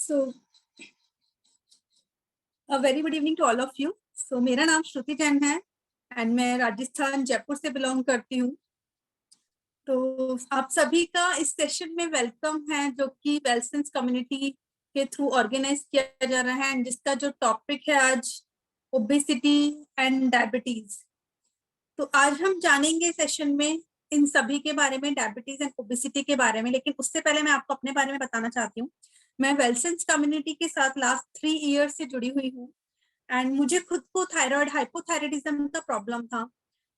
So, a very good evening to all of you. So, मेरा नाम श्रुति जैन है and मैं राजस्थान जयपुर से बिलोंग करती हूँ। तो आप सभी का इस सेशन में वेलकम है, जो कि वेलसेंस कम्युनिटी के थ्रू ऑर्गेनाइज किया जा रहा है एंड जिसका जो टॉपिक है आज ओबेसिटी एंड डायबिटीज। तो आज हम जानेंगे सेशन में इन सभी के बारे में, डायबिटीज एंड ओबेसिटी के बारे में। लेकिन उससे पहले मैं आपको अपने बारे में बताना चाहती हूँ। मैं वेलसेंस कम्युनिटी के साथ लास्ट 3 ईयर से जुड़ी हुई हूँ एंड मुझे खुद को थायराइड हाइपोथायराइडिज्म का प्रॉब्लम था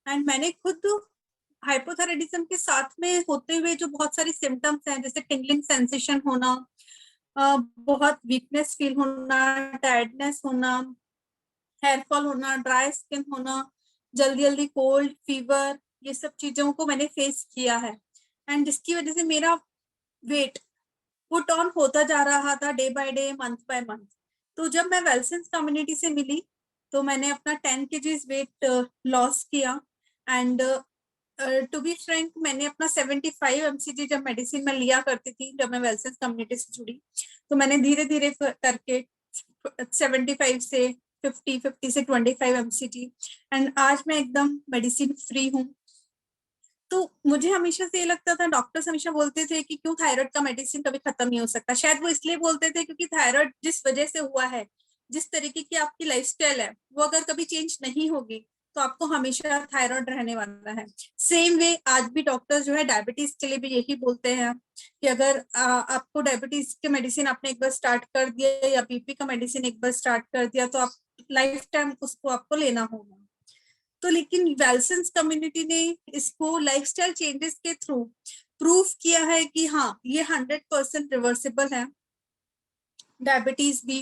एंड मैंने खुद हाइपोथायराइडिज्म के साथ में होते हुए जो बहुत सारी सिम्टम्स हैं, जैसे टिंगलिंग सेंसेशन होना, बहुत वीकनेस फील होना, टायर्डनेस होना, हेयर फॉल होना, ड्राई स्किन होना, जल्दी जल्दी कोल्ड फीवर, ये सब चीजों को मैंने फेस किया है एंड जिसकी वजह से मेरा वेट पुट ऑन होता जा रहा था day by day, month by month. तो जब मैं वेलसेंस कम्युनिटी से मिली तो मैंने अपना 10 kgs वेट लॉस किया एंड टू बी फ्रैंक, मैंने अपना 75 mcg जब मेडिसिन में लिया करती थी, जब मैं वेलसेंस कम्युनिटी से जुड़ी, तो मैंने धीरे धीरे करके 75 से 50, 50 से 25 mcg एंड आज मैं एकदम मेडिसिन फ्री हूँ। तो मुझे हमेशा से ये लगता था, डॉक्टर्स हमेशा बोलते थे कि क्यों थायराइड का मेडिसिन कभी खत्म नहीं हो सकता। शायद वो इसलिए बोलते थे क्योंकि थायराइड जिस वजह से हुआ है, जिस तरीके की आपकी लाइफस्टाइल है, वो अगर कभी चेंज नहीं होगी तो आपको हमेशा थायराइड रहने वाला है। सेम वे आज भी डॉक्टर्स जो है डायबिटीज के लिए भी यही बोलते हैं कि अगर आपको डायबिटीज के मेडिसिन आपने एक बार स्टार्ट कर दिया या बीपी का मेडिसिन एक बार स्टार्ट कर दिया तो आप लाइफ टाइम उसको आपको लेना होगा। तो लेकिन वेलसेंस कम्युनिटी ने इसको लाइफस्टाइल चेंजेस के थ्रू प्रूफ किया है कि हाँ, ये 100% रिवर्सिबल है। डायबिटीज भी,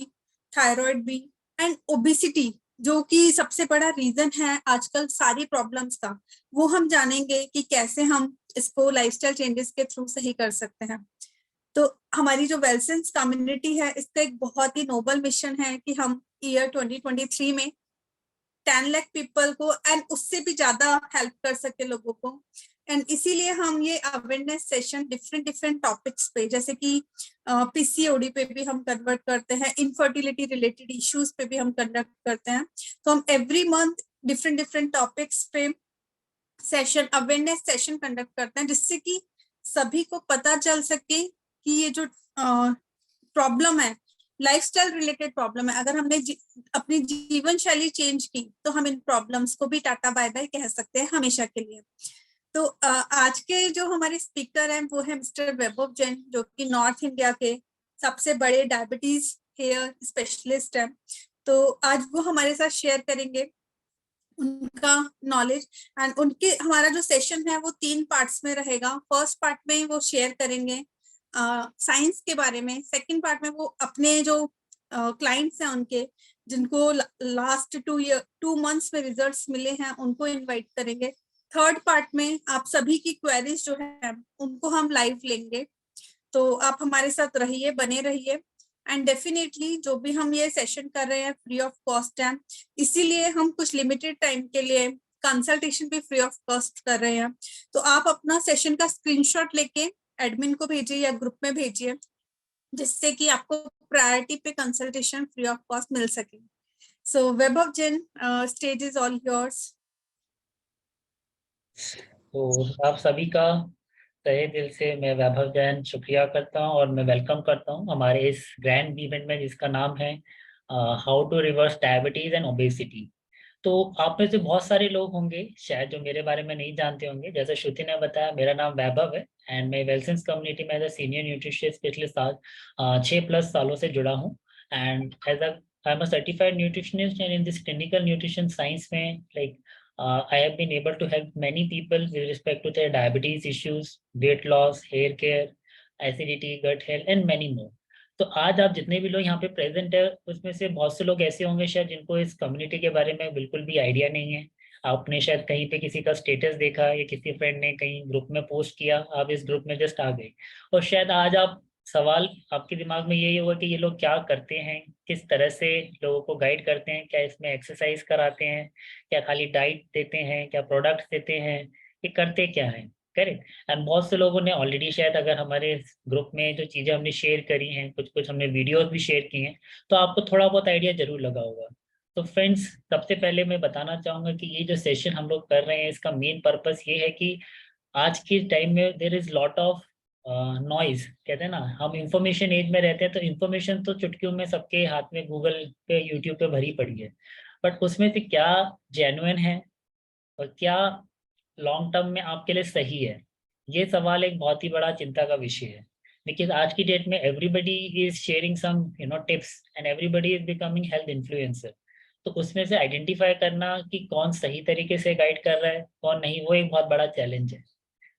थायराइड भी एंड ओबेसिटी, जो कि सबसे बड़ा रीजन है आजकल सारी प्रॉब्लम्स का, वो हम जानेंगे कि कैसे हम इसको लाइफस्टाइल चेंजेस के थ्रू सही कर सकते हैं। तो हमारी जो वेलसेंस कम्युनिटी है, इसका एक बहुत ही नोबल मिशन है कि हम ईयर 2023 में 10 लाख पीपल को एंड उससे भी ज्यादा हेल्प कर सके लोगों को। एंड इसीलिए हम ये अवेयरनेस सेशन डिफरेंट टॉपिक्स पे, जैसे कि पीसीओडी पे भी हम कन्वर्ट करते हैं, इनफर्टिलिटी रिलेटेड इश्यूज पे भी हम कंडक्ट करते हैं। तो हम एवरी मंथ डिफरेंट टॉपिक्स पे सेशन, अवेयरनेस सेशन कंडक्ट करते हैं, जिससे कि सभी को पता चल सके कि ये जो प्रॉब्लम है, लाइफस्टाइल रिलेटेड प्रॉब्लम है, अगर हमने अपनी जीवन शैली चेंज की तो हम इन प्रॉब्लम्स को भी टाटा बाय बाय कह सकते हैं हमेशा के लिए। तो आज के जो हमारे स्पीकर हैं वो है मिस्टर वैभव जैन, जो कि नॉर्थ इंडिया के सबसे बड़े डायबिटीज केयर स्पेशलिस्ट हैं। तो आज वो हमारे साथ शेयर करेंगे उनका नॉलेज एंड उनके, हमारा जो सेशन है वो 3 पार्ट्स में रहेगा। फर्स्ट पार्ट में वो शेयर करेंगे साइंस के बारे में। सेकंड पार्ट में वो अपने जो क्लाइंट्स हैं उनके, जिनको लास्ट 2 मंथ्स में रिजल्ट्स मिले हैं, उनको इनवाइट करेंगे। थर्ड पार्ट में आप सभी की क्वेरीज जो है उनको हम लाइव लेंगे। तो आप हमारे साथ रहिए, बने रहिए एंड डेफिनेटली जो भी हम ये सेशन कर रहे हैं फ्री ऑफ कॉस्ट है, इसीलिए हम कुछ लिमिटेड टाइम के लिए कंसल्टेशन भी फ्री ऑफ कॉस्ट कर रहे हैं। तो आप अपना सेशन का स्क्रीनशॉट लेके एडमिन को भेजिए या ग्रुप में भेजिए, जिससे कि आपको प्रायोरिटी पे कंसल्टेशन फ्री ऑफ कॉस्ट मिल सके। So Vaibhav Jain, stage is all yours. तो आप सभी का तहे दिल से मैं वैभव जैन शुक्रिया करता हूं और मैं वेलकम करता हूं हमारे इस ग्रैंड इवेंट में, जिसका नाम है how to reverse diabetes and obesity. तो आप में से बहुत सारे लोग होंगे शायद जो मेरे बारे में नहीं जानते होंगे। जैसे श्रुति ने बताया, मेरा नाम वैभव है एंड मैं वेलसेंस कम्युनिटी में as a senior nutrition specialist आज 6+ सालों से जुड़ा हूँ। And as a I am a certified nutritionist and in this clinical nutrition science में I have been able to help many people with respect to their diabetes issues, weight loss, hair care, acidity, gut health and many more. तो आज आप जितने भी लोग यहाँ पे present है, उसमें से बहुत से लोग ऐसे होंगे शायद जिनको इस कम्युनिटी के बारे में बिल्कुल भी आइडिया नहीं है। आपने शायद कहीं पे किसी का स्टेटस देखा या किसी फ्रेंड ने कहीं ग्रुप में पोस्ट किया, आप इस ग्रुप में जस्ट आ गए और शायद आज आप सवाल आपके दिमाग में यही होगा कि ये लोग क्या करते हैं, किस तरह से लोगों को गाइड करते हैं, क्या इसमें एक्सरसाइज कराते हैं, क्या खाली डाइट देते हैं, क्या प्रोडक्ट्स देते हैं, ये करते क्या हैं। करेक्ट। एंड बहुत से लोगों ने ऑलरेडी शायद अगर हमारे ग्रुप में जो चीज़ें हमने शेयर करी हैं, कुछ कुछ हमने वीडियोस भी शेयर की हैं, तो आपको थोड़ा बहुत आइडिया जरूर लगा होगा। तो फ्रेंड्स, सबसे पहले मैं बताना चाहूँगा कि ये जो सेशन हम लोग कर रहे हैं इसका मेन पर्पस ये है कि आज के टाइम में there is lot of noise, कहते हैं ना, हम इंफॉर्मेशन एज में रहते हैं, तो इंफॉर्मेशन तो चुटकियों में सबके हाथ में गूगल पे यूट्यूब पे भरी पड़ी है, बट उसमें से क्या जेन्युइन है और क्या लॉन्ग टर्म में आपके लिए सही है, ये सवाल एक बहुत ही बड़ा चिंता का विषय है। लेकिन आज की डेट में everybody is sharing some tips and everybody is becoming health influencer. तो उसमें से आइडेंटिफाई करना कि कौन सही तरीके से गाइड कर रहा है कौन नहीं, वो एक बहुत बड़ा चैलेंज है,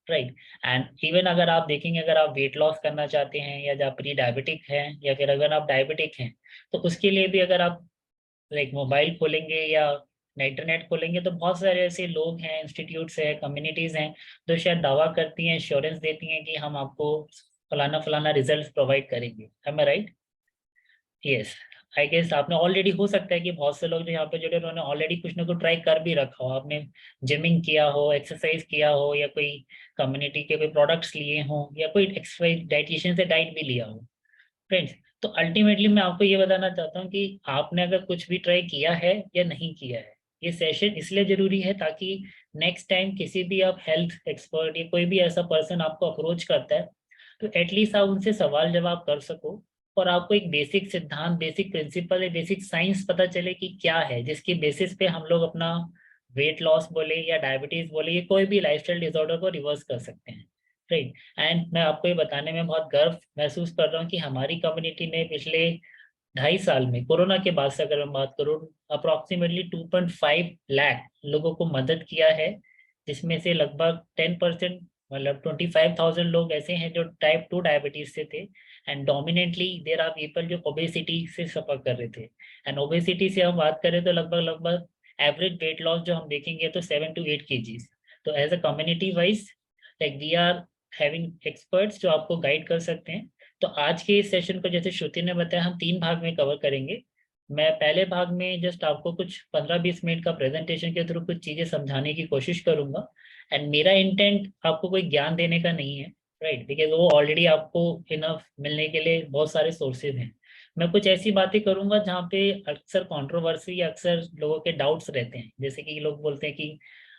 राइट। एंड इवन अगर आप देखेंगे, अगर आप वेट लॉस करना चाहते हैं या जब प्री डायबिटिक हैं या फिर अगर आप डायबिटिक हैं, तो उसके लिए भी अगर आप लाइक मोबाइल खोलेंगे या इंटरनेट खोलेंगे तो बहुत सारे ऐसे लोग हैं, इंस्टीट्यूट्स हैं, कम्युनिटीज हैं जो शायद दावा करती हैं, इंश्योरेंस देती हैं कि हम आपको फलाना फलाना रिजल्ट प्रोवाइड करेंगे। Am I right? Yes. I guess आपने ऑलरेडी, हो सकता है कि बहुत से लोग जो यहाँ पे जुड़े उन्होंने ऑलरेडी कुछ ना कुछ ट्राई कर भी रखा हो, आपने जिमिंग किया हो, एक्सरसाइज किया हो, या कोई कम्युनिटी के कोई प्रोडक्ट्स लिए हों, या कोई एक्सरसाइज डाइटिशियन से डाइट भी लिया हो। फ्रेंड्स, तो अल्टीमेटली मैं आपको ये बताना चाहता हूँ कि आपने अगर कुछ भी ट्राई किया है या नहीं किया है, ये सेशन इसलिए जरूरी है ताकि नेक्स्ट टाइम किसी भी आप हेल्थ एक्सपर्ट या कोई भी ऐसा पर्सन आपको अप्रोच करता है, तो एटलीस्ट आप उनसे सवाल जवाब कर सको और आपको एक बेसिक सिद्धांत, बेसिक प्रिंसिपल या बेसिक साइंस पता चले कि क्या है जिसकी बेसिस पे हम लोग अपना वेट लॉस बोले या डायबिटीज बोले या कोई भी लाइफस्टाइल डिसऑर्डर को रिवर्स कर सकते हैं, राइट। एंड मैं आपको ये बताने में बहुत गर्व महसूस कर रहा हूँ कि हमारी कम्युनिटी ने पिछले 2.5 साल में, कोरोना के बाद से अगर मैं बात करूँ, अप्रोक्सीमेटली 2.5 लाख लोगों को मदद किया है, जिसमें से लगभग 10%, मतलब 25,000 लोग ऐसे हैं जो टाइप 2 डायबिटीज से थे। And dominantly there are people जो ओबेसिटी से सफर कर रहे थे। एंड ओबेसिटी से हम बात करें तो लगभग लगभग एवरेज वेट लॉस जो हम देखेंगे तो 7 to 8 kgs। तो as a community wise, like we are having experts जो आपको गाइड कर सकते हैं। तो आज के इस सेशन को, जैसे श्रुति ने बताया, हम 3 भाग में कवर करेंगे। मैं पहले भाग में जस्ट आपको कुछ 15-20 मिनट का प्रेजेंटेशन के थ्रू कुछ चीजें समझाने की कोशिश करूंगा। एंड मेरा इंटेंट आपको कोई ज्ञान देने का नहीं है, राइट, बिकॉज वो ऑलरेडी आपको इनफ मिलने के लिए बहुत सारे सोर्सेज हैं। मैं कुछ ऐसी बातें करूंगा जहाँ पे अक्सर कंट्रोवर्सी या अक्सर लोगों के डाउट्स रहते हैं, जैसे कि लोग बोलते हैं कि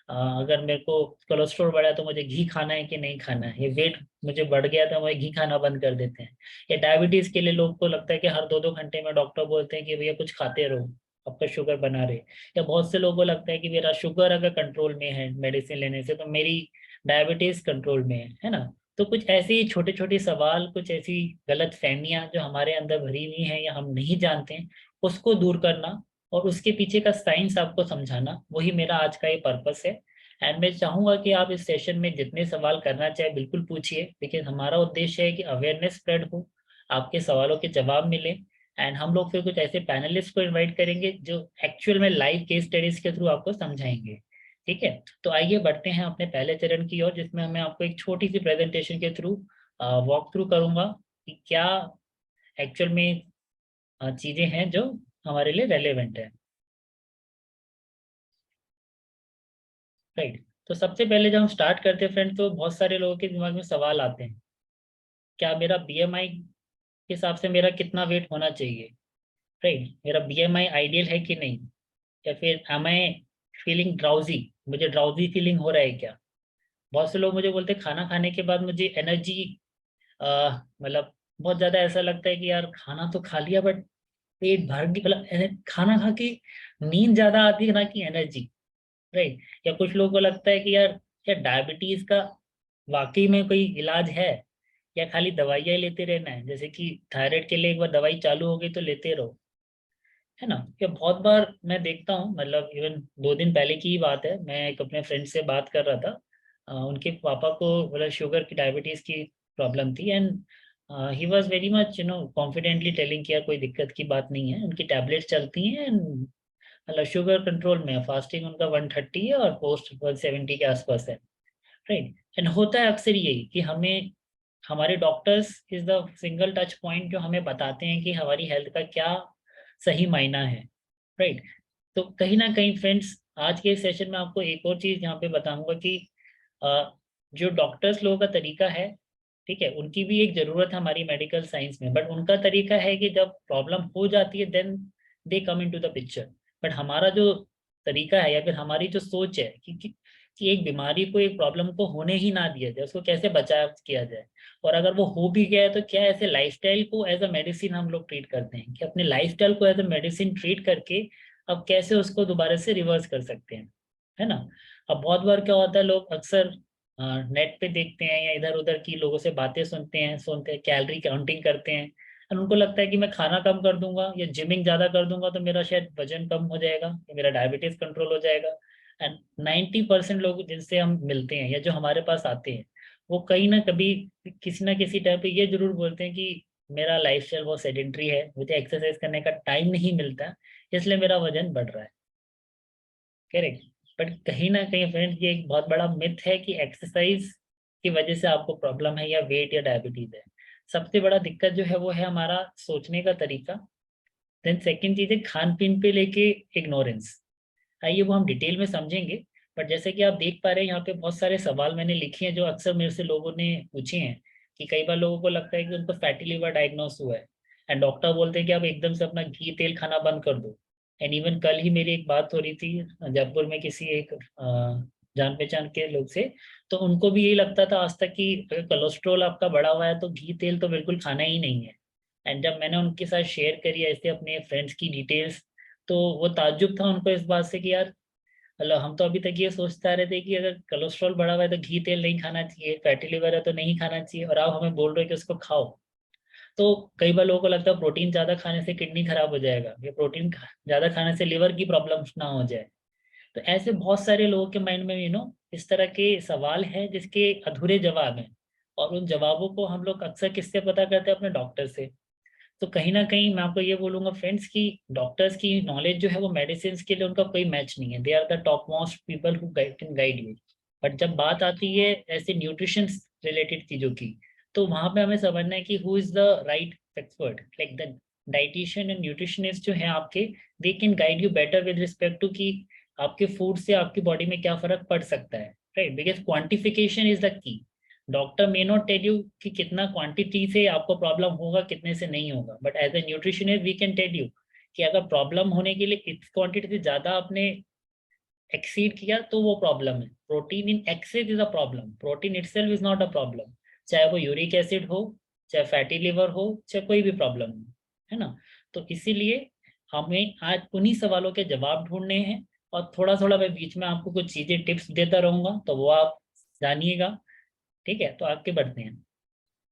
अगर मेरे को कोलेस्ट्रॉल बढ़ा है तो मुझे घी खाना है कि नहीं खाना है, ये वेट मुझे बढ़ गया तो मुझे घी खाना बंद कर देते हैं। या डायबिटीज के लिए लोग को लगता है कि हर 2-2 घंटे में डॉक्टर बोलते हैं कि भैया कुछ खाते रहो, आपका शुगर बना रहे। या बहुत से लोगों को लगता है कि मेरा शुगर अगर कंट्रोल में है मेडिसिन लेने से तो मेरी डायबिटीज कंट्रोल में है ना। तो कुछ ऐसे ही छोटे छोटे सवाल, कुछ ऐसी गलत फहमियां जो हमारे अंदर भरी हुई हैं या हम नहीं जानते हैं, उसको दूर करना और उसके पीछे का साइंस आपको समझाना, वही मेरा आज का ये पर्पस है। एंड मैं चाहूंगा कि आप इस सेशन में जितने सवाल करना चाहे बिल्कुल पूछिए, लेकिन हमारा उद्देश्य है कि अवेयरनेस स्प्रेड हो, आपके सवालों के जवाब मिले। एंड हम लोग फिर कुछ ऐसे पैनलिस्ट को इनवाइट करेंगे जो एक्चुअल में लाइव केस स्टडीज के थ्रू आपको समझाएंगे, ठीक है। तो आइए बढ़ते हैं अपने पहले चरण की ओर, जिसमें मैं आपको एक छोटी सी प्रेजेंटेशन के थ्रू वॉक थ्रू करूंगा कि क्या एक्चुअल में चीजें हैं जो हमारे लिए रेलेवेंट है, राइट। तो सबसे पहले जब हम स्टार्ट करते हैं फ्रेंड, तो बहुत सारे लोगों के दिमाग में सवाल आते हैं, क्या मेरा बीएमआई के हिसाब से मेरा कितना वेट होना चाहिए, राइट, मेरा बीएमआई आइडियल है कि नहीं, या फिर एम आई फीलिंग ड्राउजी, मुझे ड्राउजी फीलिंग हो रहा है क्या। बहुत से लोग मुझे बोलते हैं खाना खाने के बाद मुझे एनर्जी, मतलब बहुत ज्यादा ऐसा लगता है कि यार खाना तो खा लिया बट पेट भर गया, मतलब खाना खा के नींद ज्यादा आती है ना कि एनर्जी, राइट। या कुछ लोगों को लगता है कि यार क्या डायबिटीज का वाकई में कोई इलाज है या खाली दवाइयाँ ही लेते रहना है, जैसे कि थायराइड के लिए एक बार दवाई चालू हो गई तो लेते रहो, है ना। कि बहुत बार मैं देखता हूँ, मतलब इवन 2 दिन पहले की ही बात है, मैं एक अपने फ्रेंड से बात कर रहा था। उनके पापा को मतलब शुगर की, डायबिटीज की प्रॉब्लम थी। And he was very much confidently telling किया कोई दिक्कत की बात नहीं है, उनकी टैबलेट्स चलती हैं एंड मतलब शुगर कंट्रोल में है, फास्टिंग उनका 130 है और पोस्ट 170 के आसपास है, राइट। एंड होता है अक्सर यही कि हमें, हमारे doctors is the single touch point जो हमें बताते हैं कि हमारी हेल्थ का क्या सही मायना है, राइट। तो कहीं ना कहीं फ्रेंड्स, आज के सेशन में आपको एक और चीज यहाँ पे बताऊंगा कि जो डॉक्टर्स लोगों का तरीका है, ठीक है, उनकी भी एक जरूरत है हमारी मेडिकल साइंस में, बट उनका तरीका है कि जब प्रॉब्लम हो जाती है then they come into the picture. But हमारा जो तरीका है या फिर हमारी जो सोच है कि एक बीमारी को, एक प्रॉब्लम को होने ही ना दिया जाए, उसको कैसे बचाव किया जाए, और अगर वो हो भी गया है तो क्या ऐसे लाइफस्टाइल को एज अ मेडिसिन हम लोग ट्रीट करते हैं कि अपने लाइफस्टाइल को एज अ मेडिसिन ट्रीट करके अब कैसे उसको दोबारा से रिवर्स कर सकते हैं, है ना। अब बहुत बार क्या होता है, लोग अक्सर नेट पे देखते हैं या इधर उधर की लोगों से बातें सुनते हैं कैलोरी काउंटिंग करते हैं, और उनको लगता है कि मैं खाना कम कर दूंगा या जिमिंग ज्यादा कर दूंगा तो मेरा शायद वजन कम हो जाएगा या मेरा डायबिटीज कंट्रोल हो जाएगा। एंड 90% लोग जिनसे हम मिलते हैं या जो हमारे पास आते हैं, वो कहीं ना कभी किसी ना किसी टाइम पे ये जरूर बोलते हैं कि मेरा लाइफस्टाइल बहुत सेडेंट्री है, मुझे एक्सरसाइज करने का टाइम नहीं मिलता, इसलिए मेरा वजन बढ़ रहा है। करेक्ट। बट कहीं ना कहीं फ्रेंड्स, ये एक बहुत बड़ा मिथ है कि एक्सरसाइज की वजह से आपको प्रॉब्लम है या वेट या डायबिटीज है। सबसे बड़ा दिक्कत जो है वो है हमारा सोचने का तरीका। देन सेकंड चीज है खान पीन पे लेके इग्नोरेंस। आइए वो हम डिटेल में समझेंगे। बट जैसे कि आप देख पा रहे हैं यहाँ पे बहुत सारे सवाल मैंने लिखे हैं जो अक्सर मेरे से लोगों ने पूछे हैं, कि कई बार लोगों को लगता है कि उनको फैटी लिवर डायग्नोस हुआ है एंड डॉक्टर बोलते हैं कि आप एकदम से अपना घी तेल खाना बंद कर दो। एंड इवन कल ही मेरी एक बात हो रही थी जयपुर में किसी एक जान पहचान के लोग से, तो उनको भी यही लगता था आज तक कि अगर कोलेस्ट्रॉल आपका बढ़ा हुआ है तो घी तेल तो बिल्कुल खाना ही नहीं है। एंड जब मैंने उनके साथ शेयर करी ऐसे अपने फ्रेंड्स की डिटेल्स, तो वो ताज्जुब था उनको इस बात से कि यार, मतलब हम तो अभी तक ये सोचते आ रहे थे कि अगर कोलेस्ट्रॉल बढ़ा हुआ है तो घी तेल नहीं खाना चाहिए, फैटी लिवर है तो नहीं खाना चाहिए, और आप हमें बोल रहे हो कि उसको खाओ। तो कई बार लोगों को लगता है प्रोटीन ज्यादा खाने से किडनी खराब हो जाएगा, या प्रोटीन ज्यादा खाने से लिवर की प्रॉब्लम ना हो जाए। तो ऐसे बहुत सारे लोगों के माइंड में इस तरह के सवाल हैं जिसके अधूरे जवाब हैं, और उन जवाबों को हम लोग अक्सर किससे पता करते हैं? अपने डॉक्टर से। तो कहीं ना कहीं मैं आपको ये बोलूंगा फ्रेंड्स की डॉक्टर्स की नॉलेज जो है वो मेडिसिन के लिए उनका कोई मैच नहीं है। They are the top most people who can guide you. But जब बात आती है ऐसे न्यूट्रिशन रिलेटेड चीजों की, तो वहां पे हमें समझना है कि who is the right expert, like the dietitian and nutritionist जो है आपके, they can guide you better with respect to कि आपके फूड से आपकी बॉडी में क्या फर्क पड़ सकता है, right. Because quantification is the key. Doctor may not tell you कि कितना क्वांटिटी से आपको प्रॉब्लम होगा, कितने से नहीं होगा, but as a nutritionist we can tell you कि अगर प्रॉब्लम होने के लिए इस क्वांटिटी से ज्यादा आपने एक्सीड किया तो वो प्रॉब्लम है। Protein in excess is a problem, protein itself is not a problem. चाहे वो यूरिक एसिड हो, चाहे फैटी लिवर हो, चाहे कोई भी प्रॉब्लम हो, है ना। तो इसीलिए हमें आज उन्हीं सवालों के जवाब ढूंढने हैं, और थोड़ा थोड़ा मैं बीच में आपको कुछ चीजें टिप्स देता रहूंगा, तो वो आप जानिएगा। ठीक है, तो आगे बढ़ते हैं।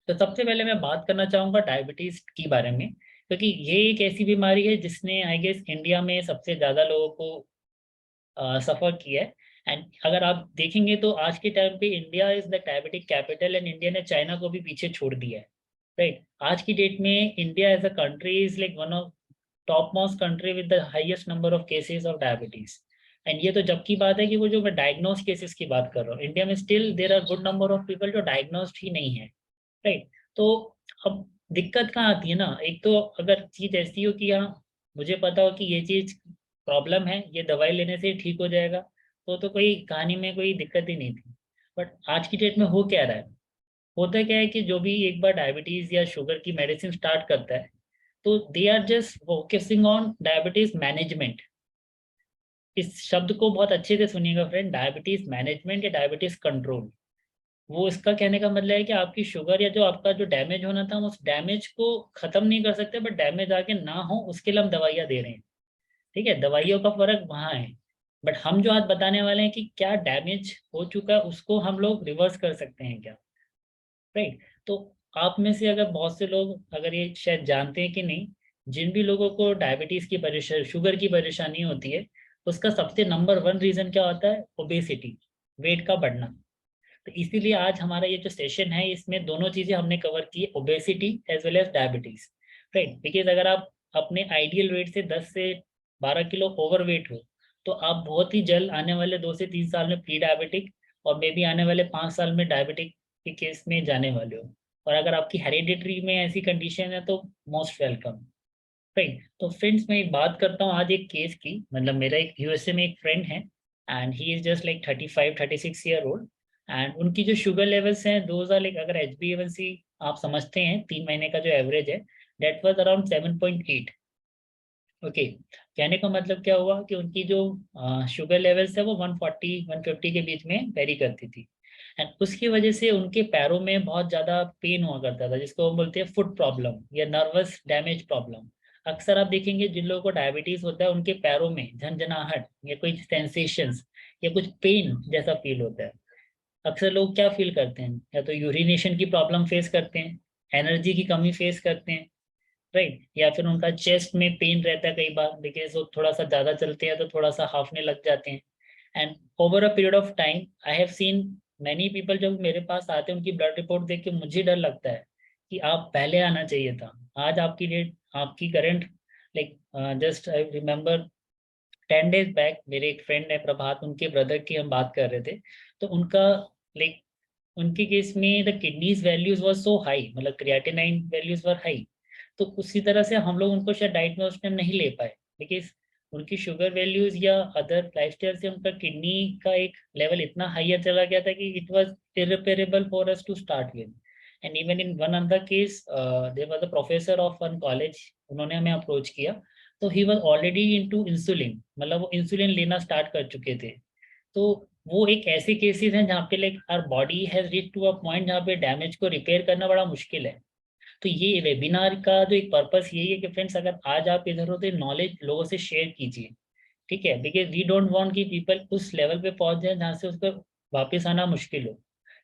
तो सबसे पहले मैं बात करना चाहूंगा डायबिटीज के बारे में, क्योंकि ये एक ऐसी बीमारी है जिसने आई गेस इंडिया में सबसे ज्यादा लोगों को सफर किया है। एंड अगर आप देखेंगे तो आज के टाइम पे India is the diabetic capital, and India ने चाइना को भी पीछे छोड़ दिया है, राइट। आज की डेट में India as a country is like one of top most country with the highest number of cases of diabetes. And ये तो जब की बात है कि वो जो मैं डायग्नोज केसेस की बात कर रहा हूँ, इंडिया में still there are good number of people जो डायग्नोस्ड ही नहीं है, राइट। तो अब दिक्कत कहाँ आती है ना, एक तो अगर चीज ऐसी हो कि हाँ मुझे पता हो कि ये चीज प्रॉब्लम है, ये दवाई लेने से ठीक हो जाएगा, तो कोई कहानी में कोई दिक्कत ही नहीं थी। बट आज की डेट में हो क्या रहा है, होता क्या है कि जो भी एक बार डायबिटीज या शुगर की मेडिसिन स्टार्ट करता है, तो they are just focusing on diabetes management. इस शब्द को बहुत अच्छे से सुनिएगा फ्रेंड, डायबिटीज मैनेजमेंट या डायबिटीज कंट्रोल। वो इसका कहने का मतलब है कि आपकी शुगर या जो आपका जो डैमेज होना था, हम उस डैमेज को खत्म नहीं कर सकते, बट डैमेज आगे ना हो उसके लिए हम दवाइयाँ दे रहे हैं। ठीक है, दवाइयों का फर्क वहाँ है। बट हम जो आज बताने वाले हैं कि क्या डैमेज हो चुका है उसको हम लोग रिवर्स कर सकते हैं क्या, राइट। तो आप में से अगर बहुत से लोग अगर ये शायद जानते हैं कि नहीं, जिन भी लोगों को डायबिटीज की परेशानी, शुगर की परेशानी होती है, उसका सबसे नंबर वन रीजन क्या होता है? ओबेसिटी, वेट का बढ़ना। तो इसीलिए आज हमारा ये जो सेशन है इसमें दोनों चीजें हमने कवर की है, obesity as well as diabetes, right. Because अगर आप अपने आइडियल वेट से 10 से 12 किलो ओवरवेट हो, तो आप बहुत ही जल्द आने वाले 2 से 3 साल में प्री डायबिटिक, और मे बी आने वाले 5 साल में डायबिटिक के केस में जाने वाले हो। और अगर आपकी हेरिडिटरी में ऐसी कंडीशन है तो मोस्ट वेलकम, राइट। तो फ्रेंड्स मैं एक बात करता हूँ आज एक केस की, मतलब मेरा एक यूएसए में एक फ्रेंड है, and he is just like 35-36 year old. And उनकी जो शुगर लेवल्स हैं दोज आर लाइक, अगर HbA1c आप समझते हैं 3 महीने का जो एवरेज है, दैट वाज अराउंड 7.8। ओके, कहने का मतलब क्या हुआ कि उनकी जो शुगर लेवल्स है वो 140-150 के बीच में वेरी करती थी। एंड उसकी वजह से उनके पैरों में बहुत ज़्यादा पेन हुआ करता था, जिसको हम बोलते हैं फुट प्रॉब्लम या नर्वस डैमेज प्रॉब्लम। अक्सर आप देखेंगे जिन लोगों को डायबिटीज होता है उनके पैरों में झंझनाहट या कोई सेंसेशंस या कुछ पेन जैसा फील होता है। अक्सर लोग क्या फील करते हैं, या तो यूरिनेशन की प्रॉब्लम फेस करते हैं, एनर्जी की कमी फेस करते हैं, राइट, या फिर उनका चेस्ट में पेन रहता है कई बार, बिकॉज वो थोड़ा सा ज्यादा चलते हैं तो थोड़ा सा हाफने लग जाते हैं। And over a period of time I have seen many people, जब मेरे पास आते हैं उनकी ब्लड रिपोर्ट देख के मुझे डर लगता है कि आप पहले आना चाहिए था। आज आपकी डेट, आपकी current, like just I remember 10 days back मेरे एक फ्रेंड है प्रभात, उनके ब्रदर की हम बात कर रहे थे, तो उनका लाइक उनके केस में the kidneys values were so high, मतलब क्रिएटिनाइन वैल्यूज वर हाई। तो उसी तरह से हम लोग उनको शायद डाइट में उस टाइम नहीं ले पाए, बिकॉज उनकी शुगर वैल्यूज या अदर लाइफस्टाइल से उनका किडनी का एक लेवल इतना हाइयर चला गया था कि it was irreparable for us to start with. And even in one other case there was a professor of one college, उन्होंने हमें अप्रोच किया, तो he was already into insulin, मतलब वो इंसुलिन लेना स्टार्ट कर चुके थे। तो वो एक ऐसे केसेस हैं जहाँ पे like our body has reach to a point जहाँ पे डैमेज को रिपेयर करना बड़ा मुश्किल है। तो ये वेबिनार का जो एक पर्पस यही है कि फ्रेंड्स, अगर आज आप इधर हो तो नॉलेज लोगों से शेयर कीजिए, ठीक है, बिकॉज वी डोंट वांट कि पीपल उस लेवल पे पहुंच जाए जहाँ से उसको वापस आना मुश्किल हो,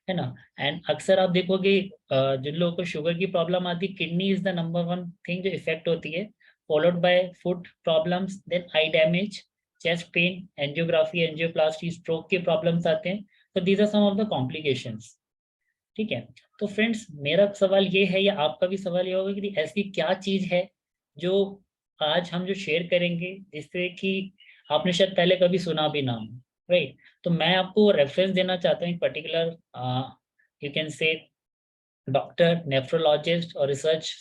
है ना। एंड अक्सर आप देखोगे जिन लोगों को शुगर की प्रॉब्लम आती है, kidney is the number one thing जो इफेक्ट होती है, followed by foot problems, then eye damage, chest pain, angiography, angioplasty, stroke के प्रॉब्लम्स आते हैं। तो these are some of the complications, ठीक है। तो फ्रेंड्स, मेरा सवाल ये है या आपका भी सवाल ये होगा कि ऐसी क्या चीज है जो आज हम जो शेयर करेंगे जिससे कि आपने शायद पहले कभी सुना भी ना हो, राइट। तो मैं आपको रेफरेंस देना चाहता हूँ एक particular, you can say doctor, nephrologist और रिसर्च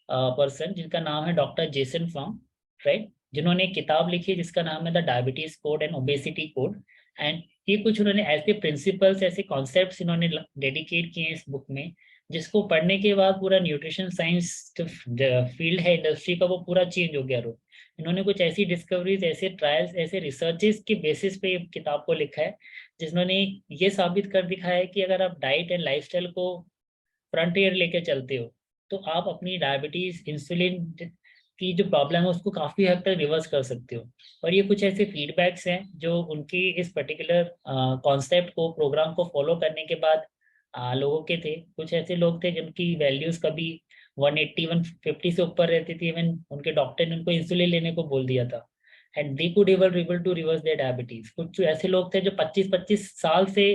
पर्सन जिनका नाम है डॉक्टर जेसन फंग, राइट, जिन्होंने एक किताब लिखी है जिसका नाम है the diabetes code and obesity code. And ये कुछ उन्होंने ऐसे प्रिंसिपल्स, ऐसे कॉन्सेप्ट्स इन्होंने डेडिकेट किए हैं इस बुक में, जिसको पढ़ने के बाद पूरा न्यूट्रिशन साइंस जो फील्ड है इंडस्ट्री का वो पूरा चेंज हो गया। रो इन्होंने कुछ ऐसी डिस्कवरीज, ऐसे ट्रायल्स, ऐसे रिसर्चेस के बेसिस पे किताब को लिखा है, जिन्होंने ये साबित कर दिखाया है कि अगर आप डाइट एंड लाइफस्टाइल को फ्रंटियर लेके चलते हो तो आप अपनी डायबिटीज, इंसुलिन की जो प्रॉब्लम है उसको काफी हद तक रिवर्स कर सकते हो। और ये कुछ ऐसे फीडबैक्स हैं जो उनकी इस पर्टिकुलर कॉन्सेप्ट को, प्रोग्राम को फॉलो करने के बाद लोगों के थे। कुछ ऐसे लोग थे जिनकी वैल्यूज कभी 180 150 से ऊपर रहती थी, इवन उनके डॉक्टर ने उनको इंसुलिन लेने को बोल दिया था, and they could able to reverse their diabetes. कुछ ऐसे लोग थे जो 25-25 साल से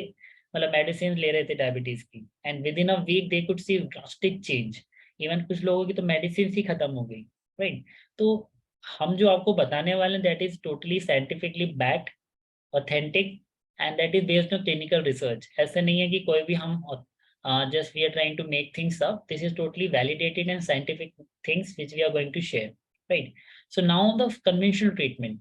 मतलब मेडिसिन ले रहे थे डायबिटीज की, and within a week they could see drastic change. Even कुछ लोगों की तो मेडिसिन ही खत्म हो गई, राइट। तो हम जो आपको बताने वाले हैं that is totally scientifically backed, authentic, and that is based on clinical research. ऐसा नहीं है कि कोई भी हम just we are trying to make things up, this is totally validated and scientific things which we are going to share, right. So now the conventional treatment.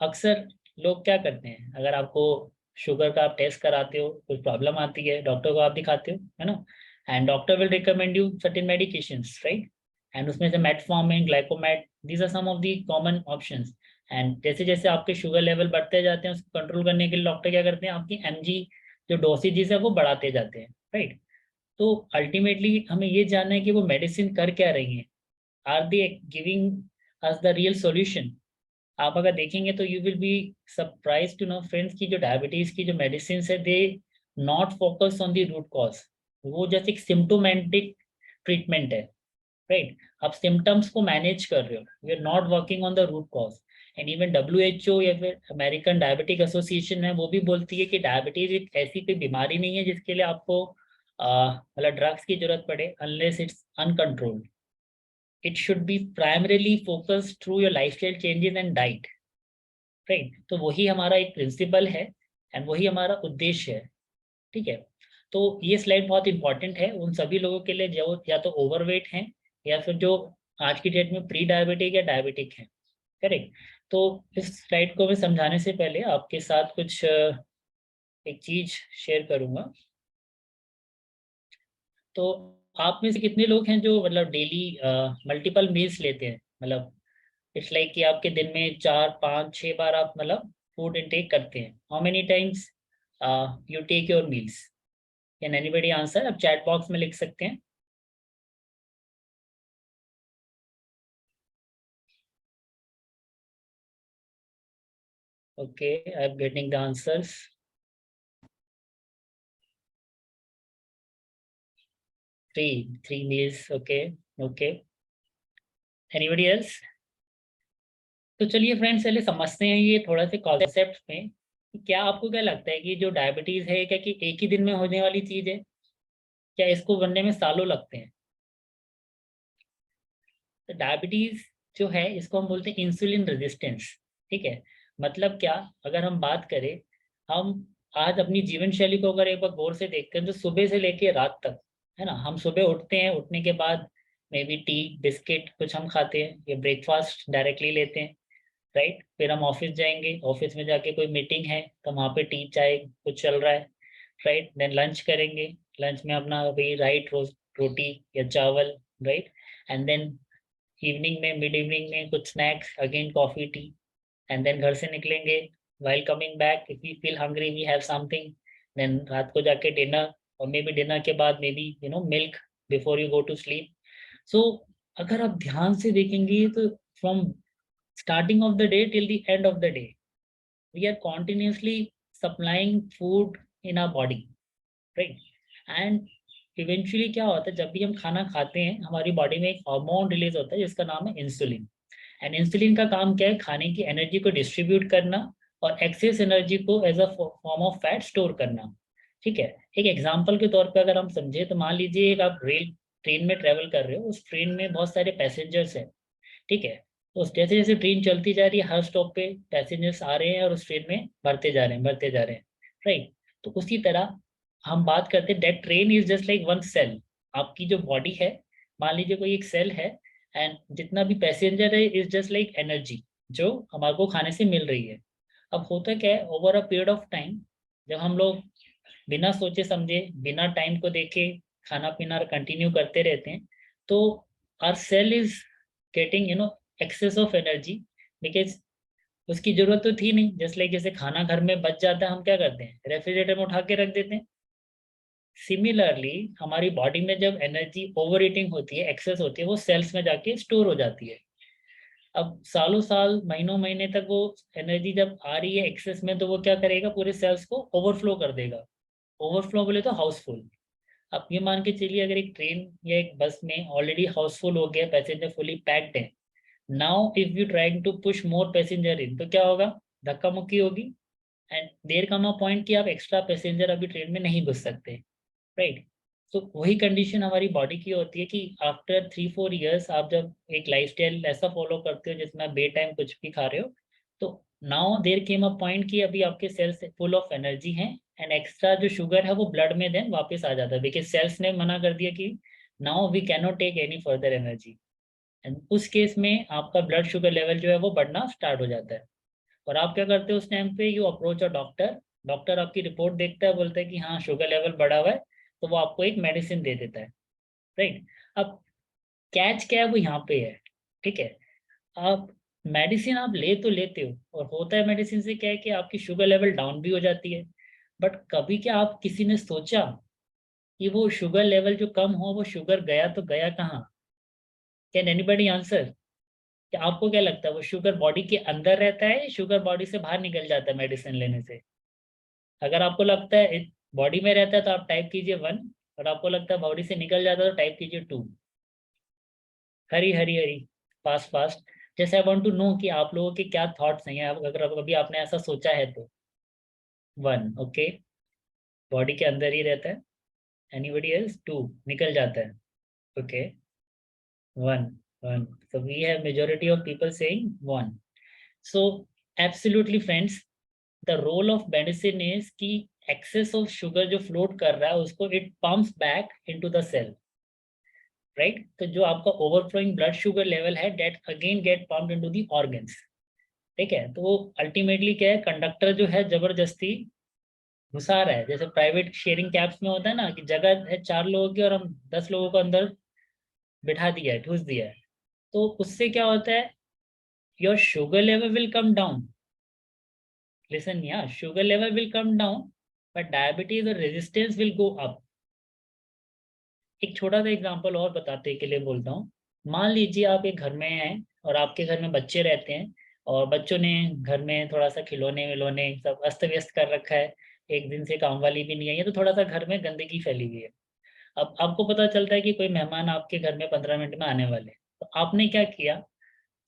अक्सर लोग क्या करते हैं, अगर आपको शुगर का आप टेस्ट कराते हो, कुछ प्रॉब्लम आती है, डॉक्टर को आप दिखाते हो, है ना, and doctor will recommend you certain medications, right. And उसमें से metformin, Glycomet, these are some of the common options. And जैसे जैसे आपके शुगर लेवल बढ़ते जाते हैं उसको कंट्रोल करने के लिए डॉक्टर क्या करते हैं, आपकी एमजी जो डोसेजेस है वो बढ़ाते जाते हैं, राइट। तो अल्टीमेटली हमें ये जानना है कि वो मेडिसिन कर क्या रही है, are they giving us the real solution. आप अगर देखेंगे तो you will be surprise to know friends की जो डायबिटीज की जो मेडिसिन है they not focus on the root cause, वो जैसे एक सिम्टोमेटिक ट्रीटमेंट है, राइट। आप सिम्टम्स को मैनेज कर रहे हो, you are not working on the root cause. And even WHO या फिर अमेरिकन डायबिटिक एसोसिएशन है वो भी बोलती है कि डायबिटीज एक ऐसी कोई बीमारी नहीं है जिसके लिए आपको मतलब ड्रग्स की जरूरत पड़े, unless it's uncontrolled. It should be primarily focused through your lifestyle changes and diet, right. तो वही हमारा एक प्रिंसिपल है एंड वही हमारा उद्देश्य है, ठीक है। तो ये स्लाइड बहुत इंपॉर्टेंट है उन सभी लोगों के लिए जो या तो ओवरवेट हैं या फिर जो आज की डेट में प्री डायबिटिक या डायबिटिक है, करेक्ट। तो इस स्लाइड को मैं समझाने से पहले आपके साथ कुछ एक चीज शेयर करूंगा। तो आप में से कितने लोग हैं जो मतलब डेली मल्टीपल मील्स लेते हैं, मतलब इट्स लाइक कि आपके दिन में 4 5 6 बार आप मतलब फूड इनटेक करते हैं। How many times you take your meals? Can anybody answer? आप चैट बॉक्स में लिख सकते हैं। Okay, I am getting the answers. 3 meals, okay. Okay, anybody else? तो चलिए फ्रेंड्स, पहले समझते हैं ये थोड़ा से कॉन्सेप्ट में कि क्या आपको क्या लगता है कि जो डायबिटीज है क्या कि एक ही दिन में होने वाली चीज है, क्या इसको बनने में सालों लगते हैं? तो डायबिटीज जो है इसको हम बोलते हैं इंसुलिन रेजिस्टेंस। ठीक है, मतलब क्या, अगर हम बात करें, हम आज अपनी जीवन शैली को अगर एक बार गौर से देखते हैं तो सुबह से लेके रात तक, है ना, हम सुबह उठते हैं, उठने के बाद मे बी टी बिस्किट कुछ हम खाते हैं या ब्रेकफास्ट डायरेक्टली लेते हैं, राइट। फिर हम ऑफिस जाएंगे, ऑफिस में जाके कोई मीटिंग है तो वहाँ पे टी चाय कुछ चल रहा है, राइट। देन लंच करेंगे, लंच में अपना वही राइट रोज रोटी या चावल, राइट। एंड देन इवनिंग में, मिड इवनिंग में कुछ snacks, again coffee tea, and then घर से निकलेंगे, while coming back if we feel hungry we have something, then रात को जाके डिनर, और मे बी डिनर के बाद may be milk before you go to sleep. So अगर आप ध्यान से देखेंगे तो from starting of the day till the end of the day we are continuously supplying food in our body, right? And eventually क्या होता है, जब भी हम खाना खाते हैं हमारी बॉडी में एक हार्मोन रिलीज होता है जिसका नाम है इंसुलिन। एंड इंसुलिन का काम क्या है, खाने की एनर्जी को डिस्ट्रीब्यूट करना और एक्सेस एनर्जी को as a form of fat store करना। ठीक है, एक एग्जांपल के तौर पे अगर हम समझे तो मान लीजिए एक आप रेल ट्रेन में ट्रेवल कर रहे हो, उस ट्रेन में बहुत सारे पैसेंजर्स हैं। ठीक है, तो जैसे जैसे ट्रेन चलती जा रही है हर स्टॉप पे पैसेंजर्स आ रहे हैं और उस ट्रेन में भरते जा रहे हैं, भरते जा रहे हैं, राइट। तो उसी तरह हम बात करते हैं that train is just like one cell. आपकी जो बॉडी है, मान लीजिए कोई एक सेल है, एंड जितना भी पैसेंजर है इज जस्ट लाइक एनर्जी जो हमारे को खाने से मिल रही है। अब होता क्या है, over a period of time जब हम लोग बिना सोचे समझे, बिना टाइम को देखे खाना पीना कंटिन्यू करते रहते हैं, तो our cell is getting excess of energy, because उसकी जरूरत तो थी नहीं। जस्ट लाइक जैसे खाना घर में बच जाता है, हम क्या करते हैं, रेफ्रिजरेटर में उठा के रख देते हैं। सिमिलरली हमारी बॉडी में जब एनर्जी ओवर ईटिंग होती है, एक्सेस होती है, वो सेल्स में जाके स्टोर हो जाती है। अब सालों साल महीनों महीने तक वो एनर्जी जब आ रही है एक्सेस में, तो वो क्या करेगा, पूरे सेल्स को ओवरफ्लो कर देगा। ओवरफ्लो बोले तो हाउसफुल। आप ये मान के चलिए अगर एक ट्रेन या एक बस में ऑलरेडी हाउसफुल हो गया, पैसेंजर फुली पैक्ड है, now if you trying to push more passenger in, तो क्या होगा, धक्का मुक्की होगी। And there come a point कि आप एक्स्ट्रा पैसेंजर अभी ट्रेन में नहीं घुस सकते, राइट। तो वही कंडीशन हमारी बॉडी की होती है कि आफ्टर 3 4 ईयर्स आप जब एक लाइफस्टाइल ऐसा फॉलो करते हो जिसमें आप बे टाइम कुछ भी खा रहे हो, तो now there came a point कि अभी आपके सेल्स फुल ऑफ एनर्जी हैं, एंड एक्स्ट्रा जो शुगर है वो ब्लड में देन वापस आ जाता है, बिकॉज सेल्स ने मना कर दिया कि now we can not take any further energy. And उस केस में आपका ब्लड शुगर लेवल जो है वो बढ़ना स्टार्ट हो जाता है। और आप क्या करते हो उस टाइम पे, you approach a doctor. Doctor आपकी रिपोर्ट देखता है, बोलता है कि हाँ शुगर लेवल बढ़ा हुआ है, तो वो आपको एक मेडिसिन दे देता है, राइट। अब कैच क्या है, वो यहाँ पे है। ठीक है, आप मेडिसिन आप ले तो लेते हो, और होता है मेडिसिन से क्या है कि आपकी शुगर लेवल डाउन भी हो जाती है। बट कभी क्या आप किसी ने सोचा कि वो शुगर लेवल जो कम हो, वो शुगर गया तो गया कहाँ? Can anybody answer? कि आपको क्या लगता है, वो शुगर बॉडी के अंदर रहता है, शुगर बॉडी से बाहर निकल जाता है मेडिसिन लेने से? अगर आपको लगता है बॉडी में रहता है तो आप टाइप कीजिए 1, और आपको लगता है बॉडी से निकल जाता है तो टाइप कीजिए 2। Hari Hari Hari, fast fast. जैसे आई वांट टू नो कि आप लोगों के क्या थॉट्स हैं, अगर कभी आपने ऐसा सोचा है तो। 1, ओके, बॉडी के अंदर ही रहता है। Anybody else? 2, निकल जाता है। Okay, 1 1, so we have majority of people saying 1. So absolutely friends, the role of medicine is कि excess of sugar जो float कर रहा है उसको it pumps back into the cell, right? तो जो आपका overflowing blood sugar level है that again get pumped into the organs। ठीक है, तो अल्टीमेटली क्या है, कंडक्टर जो है जबरदस्ती घुसा रहा है, जैसे प्राइवेट शेयरिंग कैब्स में होता है ना कि जगह है 4 लोगों की और हम 10 लोगों को अंदर बिठा दिया है, ठूस दिया है, तो उससे क्या होता है, your sugar level will come down. Listen, yeah sugar level will come down but diabetes और रेजिस्टेंस विल गो अप. एक छोटा सा एग्जांपल और बताते के लिए बोलता हूँ. मान लीजिए आप एक घर में हैं और आपके घर में बच्चे रहते हैं और बच्चों ने घर में थोड़ा सा खिलौने विलौने सब अस्त व्यस्त कर रखा है, एक दिन से काम वाली भी नहीं आई है, तो थोड़ा सा घर में गंदगी फैली हुई है. अब आपको पता चलता है कि कोई मेहमान आपके घर में 15 मिनट में आने वाले हैं, तो आपने क्या किया,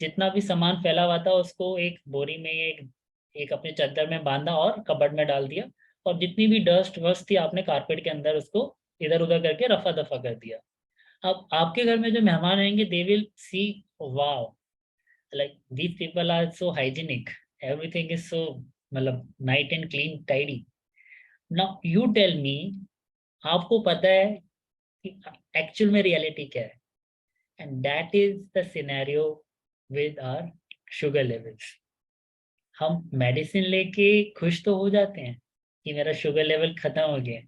जितना भी सामान फैला हुआ था उसको एक बोरी में, एक अपने चादर में बांधा और कबर्ड में डाल दिया, और जितनी भी डस्ट वस्ट थी आपने कारपेट के अंदर उसको इधर उधर करके रफा दफा कर दिया. अब आपके घर में जो मेहमान आएंगे they will see, wow, like these people are so hygienic, everything is so, मतलब neat and clean tidy. Now you tell me, आपको पता है कि एक्चुअल में रियलिटी क्या है, and that is the scenario with our sugar levels. हम medicine लेके खुश तो हो जाते हैं कि मेरा शुगर लेवल खत्म हो गया,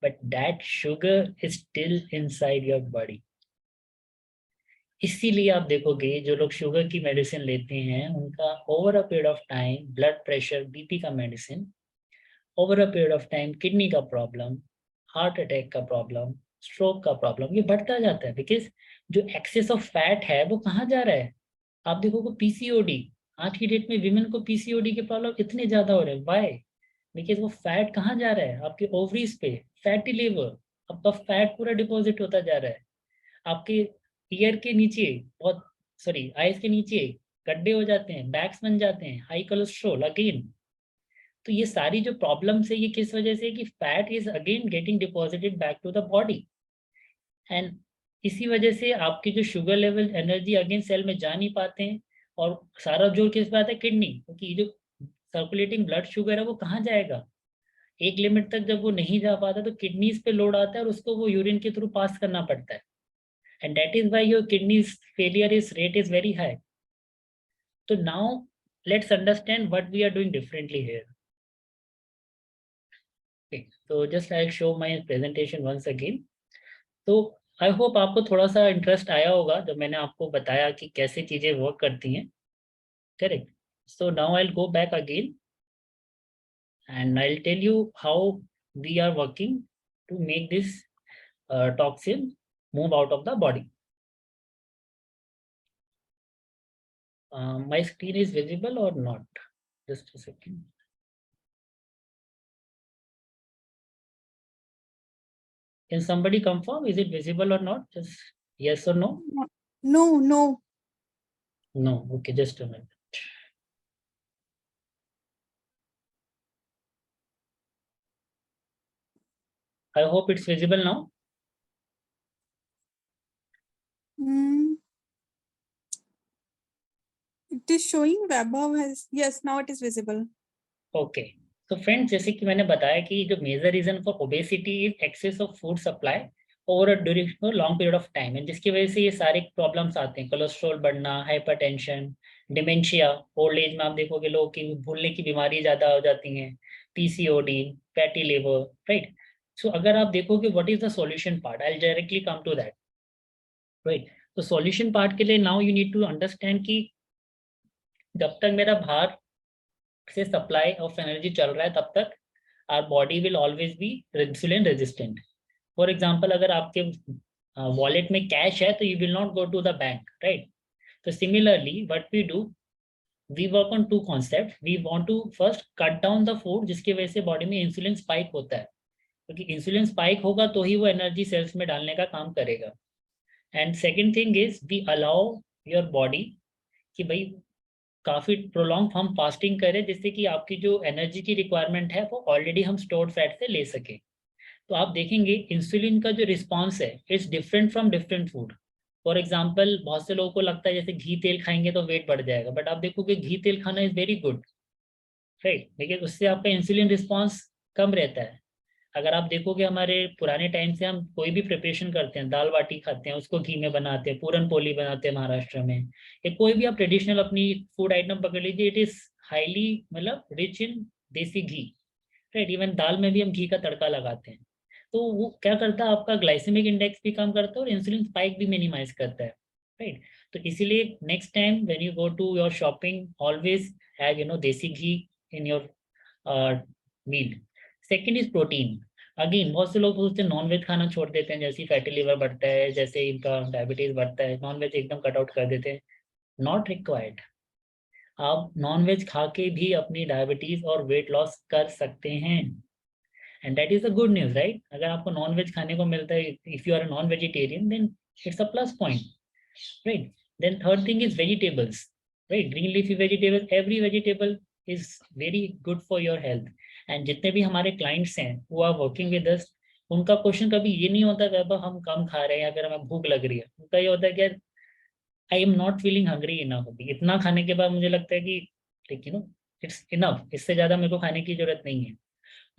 but that sugar is still inside your body. इसीलिए आप देखोगे जो लोग शुगर की मेडिसिन लेते हैं उनका over a period of time blood pressure, BP का medicine, over a period of time kidney का प्रॉब्लम, हार्ट अटैक का प्रॉब्लम, स्ट्रोक का प्रॉब्लम, ये बढ़ता जाता है. बिकॉज जो एक्सेस ऑफ फैट है वो कहाँ जा रहा है, आप देखोगे पीसीओडी. आज की डेट में विमेन को पीसीओडी के प्रॉब्लम इतने ज्यादा हो रहे हैं. व्हाई? बिकॉज वो फैट कहाँ जा रहा है, आपके ओवरीज पे, फैटी लिवर, आपका फैट पूरा डिपॉजिट होता जा रहा है. आपके ईयर के नीचे बहुत, सॉरी आईज के नीचे गड्ढे हो जाते हैं, बैग्स बन जाते हैं, हाई कोलेस्ट्रॉल अगेन. तो ये सारी जो प्रॉब्लम्स है ये किस वजह से, कि fat is again getting deposited back to the body. And इसी वजह से आपकी जो sugar level, energy again cell में जा नहीं पाते हैं, और सारा जोर किस पे आता है, किडनी, क्योंकि जो सर्कुलेटिंग ब्लड शुगर है वो कहाँ जाएगा, एक लिमिट तक जब वो नहीं जा पाता तो किडनीज पे लोड आता है और उसको वो यूरिन के थ्रू पास करना पड़ता है. And that is why your kidneys failure is rate is very high. So now let's understand what we are doing differently here. Okay, so just I'll show my presentation once again. तो I hope आपको थोड़ा सा interest आया होगा जब मैंने आपको बताया कि कैसे चीजें वर्क करती हैं. Correct. So now I will go back again and I'll tell you how we are working to make this toxin move out of the body. My screen is visible or not? Just a second. Can somebody confirm? Is it visible or not? Just yes or no? No, no. No. Okay, just a minute. I hope it's visible now. It is showing Vaibhav has, yes, now it is visible. Okay. तो friends, जैसे कि मैंने बताया कि जो major reason for obesity is excess of food supply over a duration long period of time, and जिसकी वजह से ये सारे प्रॉब्लम्स आते हैं, कोलेस्ट्रॉल बढ़ना, हाइपरटेंशन, डिमेंशिया, ओल्ड एज में आप देखोगे लोग की भूलने की बीमारी ज्यादा हो जाती हैं, PCOD, fatty liver, right. So अगर आप देखोगे what is the solution part, I will directly come to that, right. तो सॉल्यूशन पार्ट के लिए now you need to understand कि जब तक मेरा बाहर से सप्लाई ऑफ एनर्जी चल रहा है तब तक our body will always be insulin resistant. For example अगर आपके वॉलेट में कैश है तो you will not go to the bank, right. तो similarly what we do, we work on two concept. We want to first cut down the food जिसकी वजह से body में इंसुलिन स्पाइक होता है, क्योंकि इंसुलिन स्पाइक होगा तो ही वो एनर्जी सेल्स में डालने का काम करेगा. And second thing is we allow your body कि भाई काफी प्रोलॉन्ग हम फास्टिंग करें जिससे कि आपकी जो एनर्जी की रिक्वायरमेंट है वो ऑलरेडी हम स्टोर्ड फैट से ले सके. तो आप देखेंगे इंसुलिन का जो रिस्पॉन्स है it's different from different food. For example बहुत से लोगों को लगता है जैसे घी तेल खाएंगे तो वेट बढ़ जाएगा, बट आप देखोगे घी तेल खाना इज वेरी गुड, राइट, लेकिन उससे आपका इंसुलिन रिस्पॉन्स कम रहता है. अगर आप देखोगे हमारे पुराने टाइम से हम कोई भी प्रिपरेशन करते हैं, दाल बाटी खाते हैं उसको घी में बनाते हैं, पूरन पोली बनाते हैं महाराष्ट्र में, या कोई भी आप ट्रेडिशनल अपनी फूड आइटम पकड़ लीजिए, इट इज हाईली मतलब रिच इन देसी घी. राइट। इवन दाल में भी हम घी का तड़का लगाते हैं, तो वो क्या करता है, आपका ग्लाइसेमिक इंडेक्स भी कम करता है और इंसुलिन स्पाइक भी मिनिमाइज करता है, राइट। तो इसीलिए next time when you go to your shopping, always have desi ghee in your meal. Second is protein. Again बहुत से लोग सोचते हैं नॉन वेज खाना छोड़ देते हैं, जैसे फैटी लिवर बढ़ता है, जैसे इनका डायबिटीज बढ़ता है, नॉन वेज एकदम कट आउट कर देते हैं। Not required. आप नॉन वेज खा के भी अपनी डायबिटीज और वेट लॉस कर सकते हैं, and that is a good news, right. अगर आपको नॉन वेज खाने को मिलता है, if you are a non vegetarian, then it's a plus point, right. Then third thing is vegetables, right. Green leafy vegetable, every vegetable is very good for your health. And जितने भी हमारे clients हैं वो are working with us, उनका question कभी ये नहीं होता कि हम कम खा रहे हैं या फिर हमें भूख लग रही है। उनका ये होता है कि I am not feeling hungry enough, अभी इतना खाने के बाद मुझे लगता है कि लाइक इट्स इनफ, इससे ज्यादा मेरे को खाने की जरूरत नहीं है।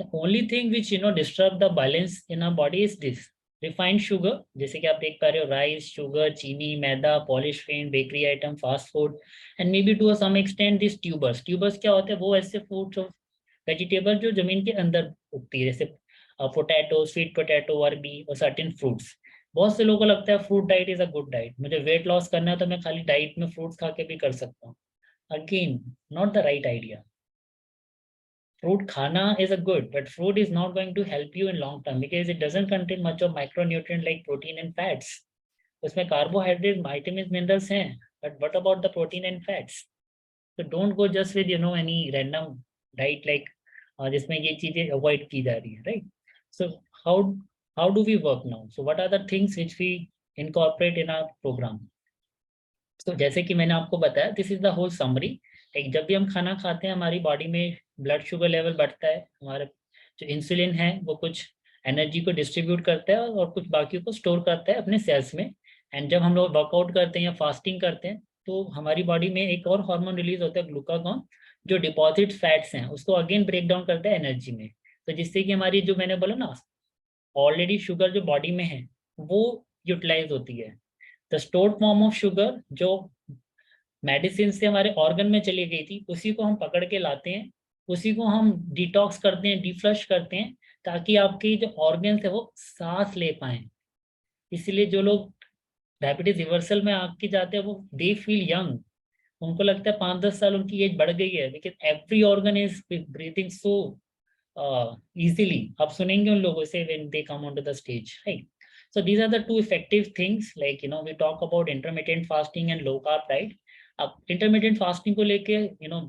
The only thing which disturb the balance in our body is this refined sugar, जैसे कि आप देख पा रहे हो, राइस, शुगर, चीनी, मैदा, पॉलिश फेन, bakery item, fast food, and may be to some extent this tubers. Tubers क्या होते हैं, वो ऐसे फूड्स ऑफ वेजिटेबल जो जमीन के अंदर उगती है, जैसे पोटैटो, स्वीट पोटैटो, अरबी और सर्टेन फ्रूट्स। बहुत से लोगों को लगता है fruit diet is a good diet, मुझे वेट लॉस करना है तो मैं खाली डाइट में फ्रूट्स खा के भी कर सकता हूँ। Again, not the right idea. Fruit khana is a good, but fruit is not going to help you in long term because it doesn't contain much of micronutrient like protein and fats. उसमें carbohydrate, vitamins, minerals हैं, but what about the protein and fats? So don't go just with any random diet like जिसमें ये चीजें avoid की जा रही है, right? So how do we work now? So what are the things which we incorporate in our program? तो जैसे कि मैंने आपको बताया, this is the whole summary. एक जब भी हम खाना खाते हैं हमारी बॉडी में ब्लड शुगर लेवल बढ़ता है, हमारा जो इंसुलिन है वो कुछ एनर्जी को डिस्ट्रीब्यूट करता है और कुछ बाकी को स्टोर करता है अपने सेल्स में। एंड जब हम लोग वर्कआउट करते हैं या फास्टिंग करते हैं तो हमारी बॉडी में एक और हार्मोन रिलीज होता है, ग्लूकागॉन, जो डिपॉजिट फैट्स हैं उसको अगेन ब्रेक डाउन करता है एनर्जी में। तो जिससे कि हमारी जो मैंने बोला ना, ऑलरेडी शुगर जो बॉडी में है वो यूटिलाइज होती है। The stored form of sugar जो मेडिसिन से हमारे ऑर्गन में चली गई थी, उसी को हम पकड़ के लाते हैं, उसी को हम डिटॉक्स करते हैं, डिफ्लश करते हैं, ताकि आपके जो ऑर्गन्स है वो सांस ले पाए। इसलिए जो लोग डायबिटीज रिवर्सल में आके जाते हैं वो दे फील यंग, उनको लगता है 5-10 साल उनकी एज बढ़ गई है, because every organ is breathing so easily. आप सुनेंगे उन लोगों से when they come onto the stage, right? So these are the two effective things, like we talk about intermittent fasting and low carb diet. अब intermittent fasting को लेके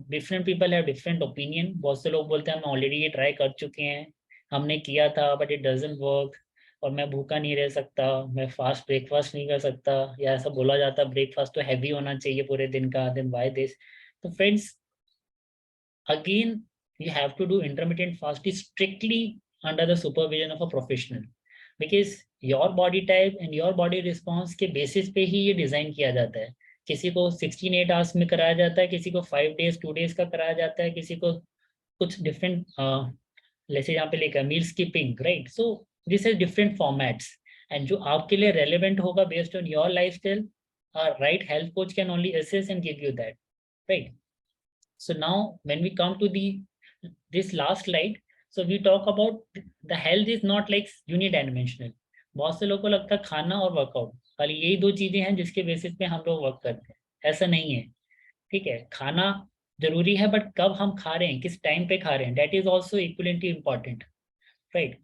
different people have different opinion. बहुत से लोग बोलते हैं हम already ये ट्राई कर चुके हैं, हमने किया था बट इट डजंट वर्क, और मैं भूखा नहीं रह सकता, मैं फास्ट ब्रेकफास्ट नहीं कर सकता, या ऐसा बोला जाता ब्रेकफास्ट तो हैवी होना चाहिए पूरे दिन का, देन व्हाई दिस। तो friends, again, you have to do intermittent fasting strictly under the supervision of a professional, because your body type and your body response के बेसिस पे ही ये डिजाइन किया जाता है। किसी को 16-8 आवर्स में कराया जाता है, किसी को 5 days 2 days का कराया जाता है, किसी को कुछ डिफरेंट जैसे यहाँ पे लिखा meal skipping, right. So this is different formats, and जो आपके लिए रेलिवेंट होगा based on your lifestyle, right health coach can only assist and give you that, right. So now when we come to this last slide, so we talk about the health is not like unidimensional. बहुत से लोगों को लगता है खाना और workout खाली यही दो चीजें हैं जिसके बेसिस पे हम लोग वर्क करते हैं, ऐसा नहीं है, ठीक है। खाना जरूरी है बट कब हम खा रहे हैं, किस टाइम पे खा रहे हैं, that is also equivalently important, right.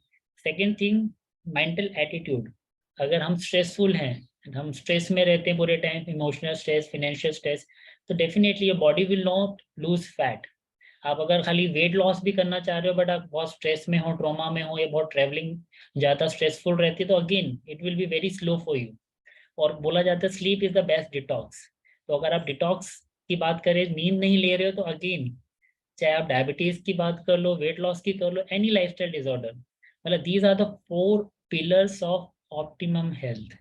Second thing, mental attitude. अगर हम स्ट्रेसफुल हैं, हम स्ट्रेस में रहते हैं पूरे time, emotional stress, financial stress, तो definitely your body will not lose fat. आप अगर खाली वेट लॉस भी करना चाह रहे हो बट आप बहुत स्ट्रेस में हो, ट्रॉमा में हो, या बहुत ट्रैवलिंग ज़्यादा स्ट्रेसफुल रहती है, तो again it will be very slow for you. और बोला जाता है sleep is the best detox. तो अगर आप डिटॉक्स की बात करें, नींद नहीं ले रहे हो, तो अगेन चाहे आप डायबिटीज की बात कर लो, वेट लॉस की कर लो, एनी लाइफस्टाइल डिसऑर्डर, मतलब these are the 4 pillars of optimum health.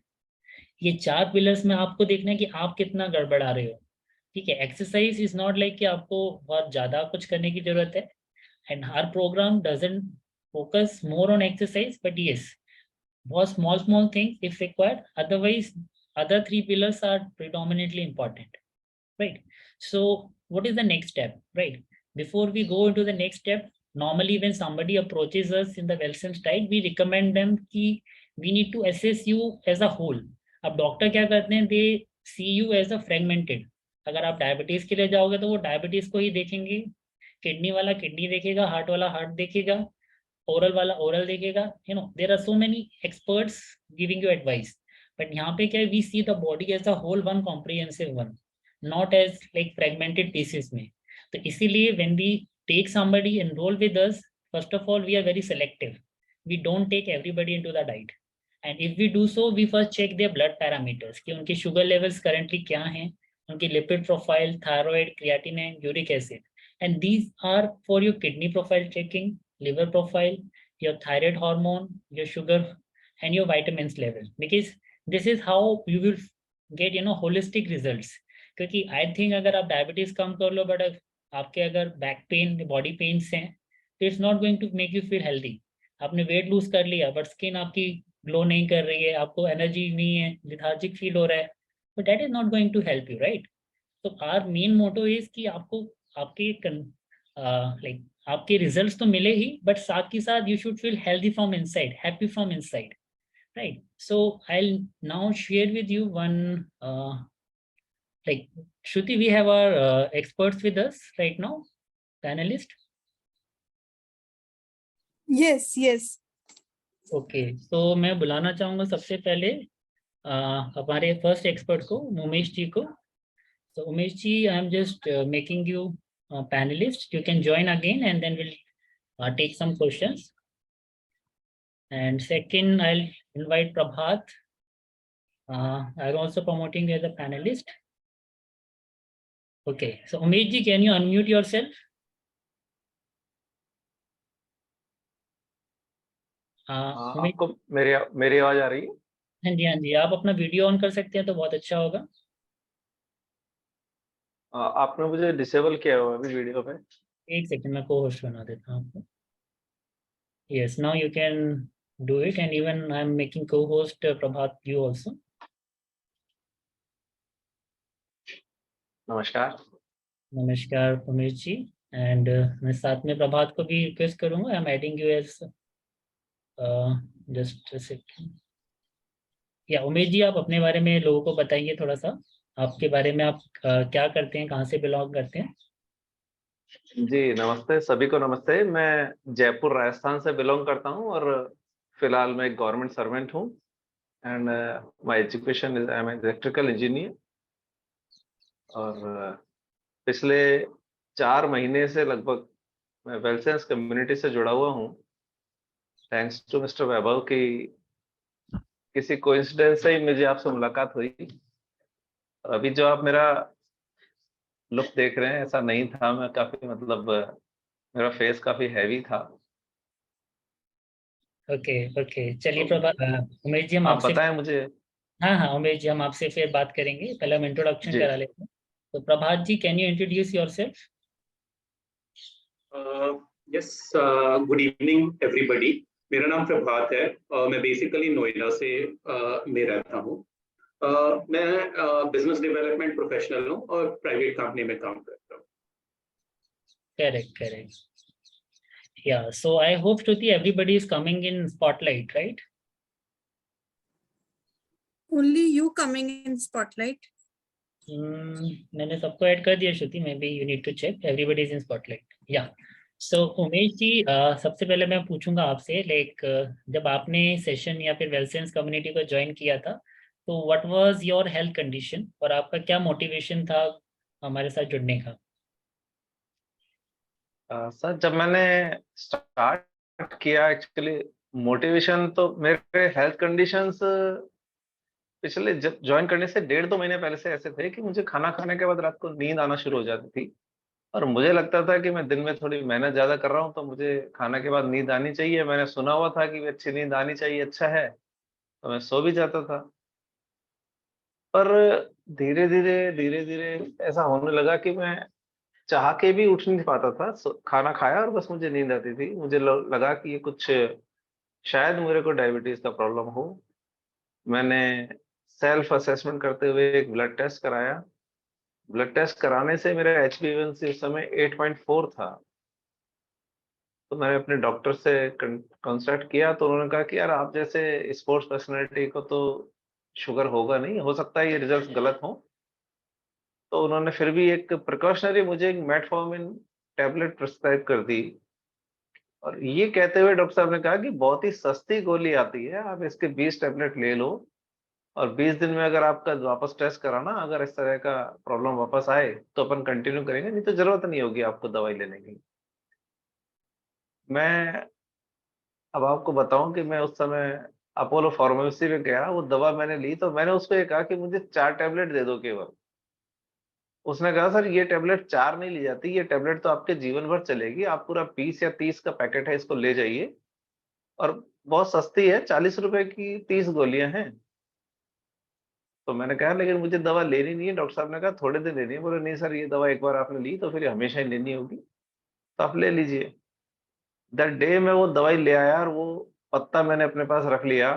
ये 4 पिलर्स में आपको देखना है कि आप कितना गड़बड़ा रहे हो, ठीक है। एक्सरसाइज इज नॉट लाइक कि आपको बहुत ज्यादा कुछ करने की जरूरत है, एंड हर program doesn't focus more on exercise, but yes, बहुत small small things if required, otherwise other 3 pillars are predominantly important, right? So what is the next step, right? Before we go into the next step, normally when somebody approaches us in the Wellsense diet, we recommend them कि we need to assess you as a whole. अब doctor क्या करते हैं, they see you as a fragmented. अगर आप diabetes के लिए जाओगे तो वो डायबिटीज को ही देखेंगे, किडनी वाला किडनी देखेगा, हार्ट वाला हार्ट देखेगा, ओरल वाला ओरल देखेगा. You know there are so many experts giving you advice, but यहाँ पे क्या है, we see the body as a whole, one comprehensive one, not as like fragmented pieces में. तो इसीलिए when we take somebody enroll with us, first of all we are very selective. We don't take everybody into the diet, and if we do so, we first check their blood parameters कि उनके sugar levels currently क्या हैं, उनकी lipid profile, thyroid, creatinine, uric acid, and these are for your kidney profile checking, liver profile, your thyroid hormone, your sugar, and your vitamins level, because this is how you will get holistic results. क्योंकि I think अगर आप diabetes कम कर लो, but आपके अगर back pain, body pains हैं, तो it's not going to make you feel healthy. आपने weight lose कर लिया बट स्किन आपकी ग्लो नहीं कर रही है, आपको एनर्जी नहीं है, लिथार्जिक फील हो रहा है, तो that is not going to help you, right. तो आवर मेन मोटो इज कि आपको आपके लाइक आपके रिजल्ट्स तो मिले ही, बट साथ के साथ you should feel healthy from inside, happy from inside, right? So I'll now share with you one like Shruti, we have our experts with us right now, panelist. Yes, yes. Okay, so मैं बुलाना चाहूँगा सबसे पहले हमारे first expert को, उमेश जी को. So Umesh ji, I am just making you panelist. You can join again and then we'll take some questions. And second, I'll invite Prabhat. I'm also promoting you as a panelist. Okay, so Umesh ji, can you unmute yourself? आपको मेरी आवाज आ रही है? हाँ जी, हाँ जी, आप अपना video on कर सकते हैं तो बहुत अच्छा होगा. आपने मुझे डिसेबल किया हुआ अभी वीडियो पे. एक सेकंड, मैं को होस्ट बना देता हूँ आपको. Yes, now you can do it, and even I'm making co-host Prabhat you also. नमस्कार. नमस्कार उमेश जी, एंड मैं साथ में प्रभात को भी रिक्वेस्ट करूंगा. I am adding you as just a second. या उमेश जी, आप अपने बारे में लोगों को बताइए थोड़ा सा, आपके बारे में, आप क्या करते हैं, कहाँ से बिलोंग करते हैं. जी नमस्ते, सभी को नमस्ते. मैं जयपुर राजस्थान से बिलोंग करता हूँ और फिलहाल मैं एक गवर्नमेंट सर्वेंट हूँ and my education is I am electrical engineer. और पिछले 4 महीने से लगभग मैं वेलसेंस कम्युनिटी से जुड़ा हुआ हूँ, थैंक्स टू मिस्टर वैभव की किसी कोइंसिडेंस से ही मुझे आपसे मुलाकात हुई. अभी जो आप मेरा लुक देख रहे हैं ऐसा नहीं था, मैं काफी मतलब मेरा फेस काफी हैवी था. ओके ओके, चलिए प्रभात, उमेश जी हम आप आपसे, बताएं मुझे. हाँ हाँ उमेश जी, हम आपसे फिर बात करेंगे, पहले हम इंट्रोडक्शन जी. करा लेते हैं. तो Prabhat ji, can you introduce yourself? Yes, good evening everybody. मेरा नाम प्रभात है. मैं बेसिकली नोएडा से में रहता हूँ. मैं बिजनेस डेवलपमेंट प्रोफेशनल हूँ और प्राइवेट कंपनी में काम करता हूँ. Correct. Yeah, so I hope Shruti, everybody is coming in spotlight, right? Only you coming in spotlight. मैंने सबको ऐड कर दिया Shruti, may be you need to check everybody is in spotlight. Yeah so Umesh ji, सबसे पहले मैं पूछूंगा आपसे, लाइक जब आपने सेशन या फिर वेलसेंस कम्युनिटी को ज्वाइन किया था, तो what was your health condition और आपका क्या मोटिवेशन था हमारे साथ जुड़ने का? सर, जब मैंने स्टार्ट किया एक्चुअली मोटिवेशन तो मेरे हेल्थ कंडीशंस पिछले जब ज्वाइन करने से 1.5-2 महीने पहले से ऐसे थे कि मुझे खाना खाने के बाद रात को नींद आना शुरू हो जाती थी और मुझे लगता था कि मैं दिन में थोड़ी मेहनत ज्यादा कर रहा हूँ तो मुझे खाने के बाद नींद आनी चाहिए. मैंने सुना हुआ था कि अच्छी नींद आनी चाहिए, अच्छा है, तो मैं सो भी जाता था. पर धीरे धीरे ऐसा होने लगा कि मैं चाह के भी उठ नहीं पाता था. खाना खाया और बस मुझे नींद आती थी. मुझे लगा कि ये कुछ शायद मेरे को डायबिटीज का प्रॉब्लम हो. मैंने सेल्फ असेसमेंट करते हुए एक ब्लड टेस्ट कराया. ब्लड टेस्ट कराने से मेरा HbA1c उस समय 8.4 था. तो मैंने अपने डॉक्टर से कंसल्ट किया, तो उन्होंने कहा कि यार आप जैसे स्पोर्ट्स पर्सनैलिटी को तो शुगर होगा नहीं, हो सकता है ये रिजल्ट गलत हो। तो उन्होंने फिर भी एक प्रिकॉशनरी मुझे एक मेटफॉर्मिन टैबलेट प्रिस्क्राइब कर दी, और ये कहते हुए डॉक्टर साहब ने कहा कि बहुत ही सस्ती गोली आती है, आप इसके 20 टैबलेट ले लो, और 20 दिन में अगर आपका वापस टेस्ट कराना, अगर इस तरह का प्रॉब्लम वापस आए तो अपन कंटिन्यू करेंगे, नहीं तो जरूरत नहीं होगी आपको दवाई लेने की। मैं अब आपको बताऊं कि मैं उस समय अपोलो फार्मेसी में गया, वो दवा मैंने ली, तो मैंने उसको ये कहा कि मुझे 4 टैबलेट दे दो केवल। उसने कहा सर ये टैबलेट 4 नहीं ली जाती, ये टैबलेट तो आपके जीवन भर चलेगी, आप पूरा 20 या 30 का पैकेट है, इसको ले जाइए, और बहुत सस्ती है, 40 रुपए की 30 गोलियां हैं। तो मैंने कहा लेकिन मुझे दवा लेनी नहीं है। डॉक्टर साहब ने कहा थोड़े दिन लेनी है। बोले नहीं सर, ये दवा एक बार आपने ली तो फिर हमेशा ही लेनी होगी, तो आप ले लीजिए। दैट डे मैं वो दवाई ले आया, और वो पत्ता मैंने अपने पास रख लिया,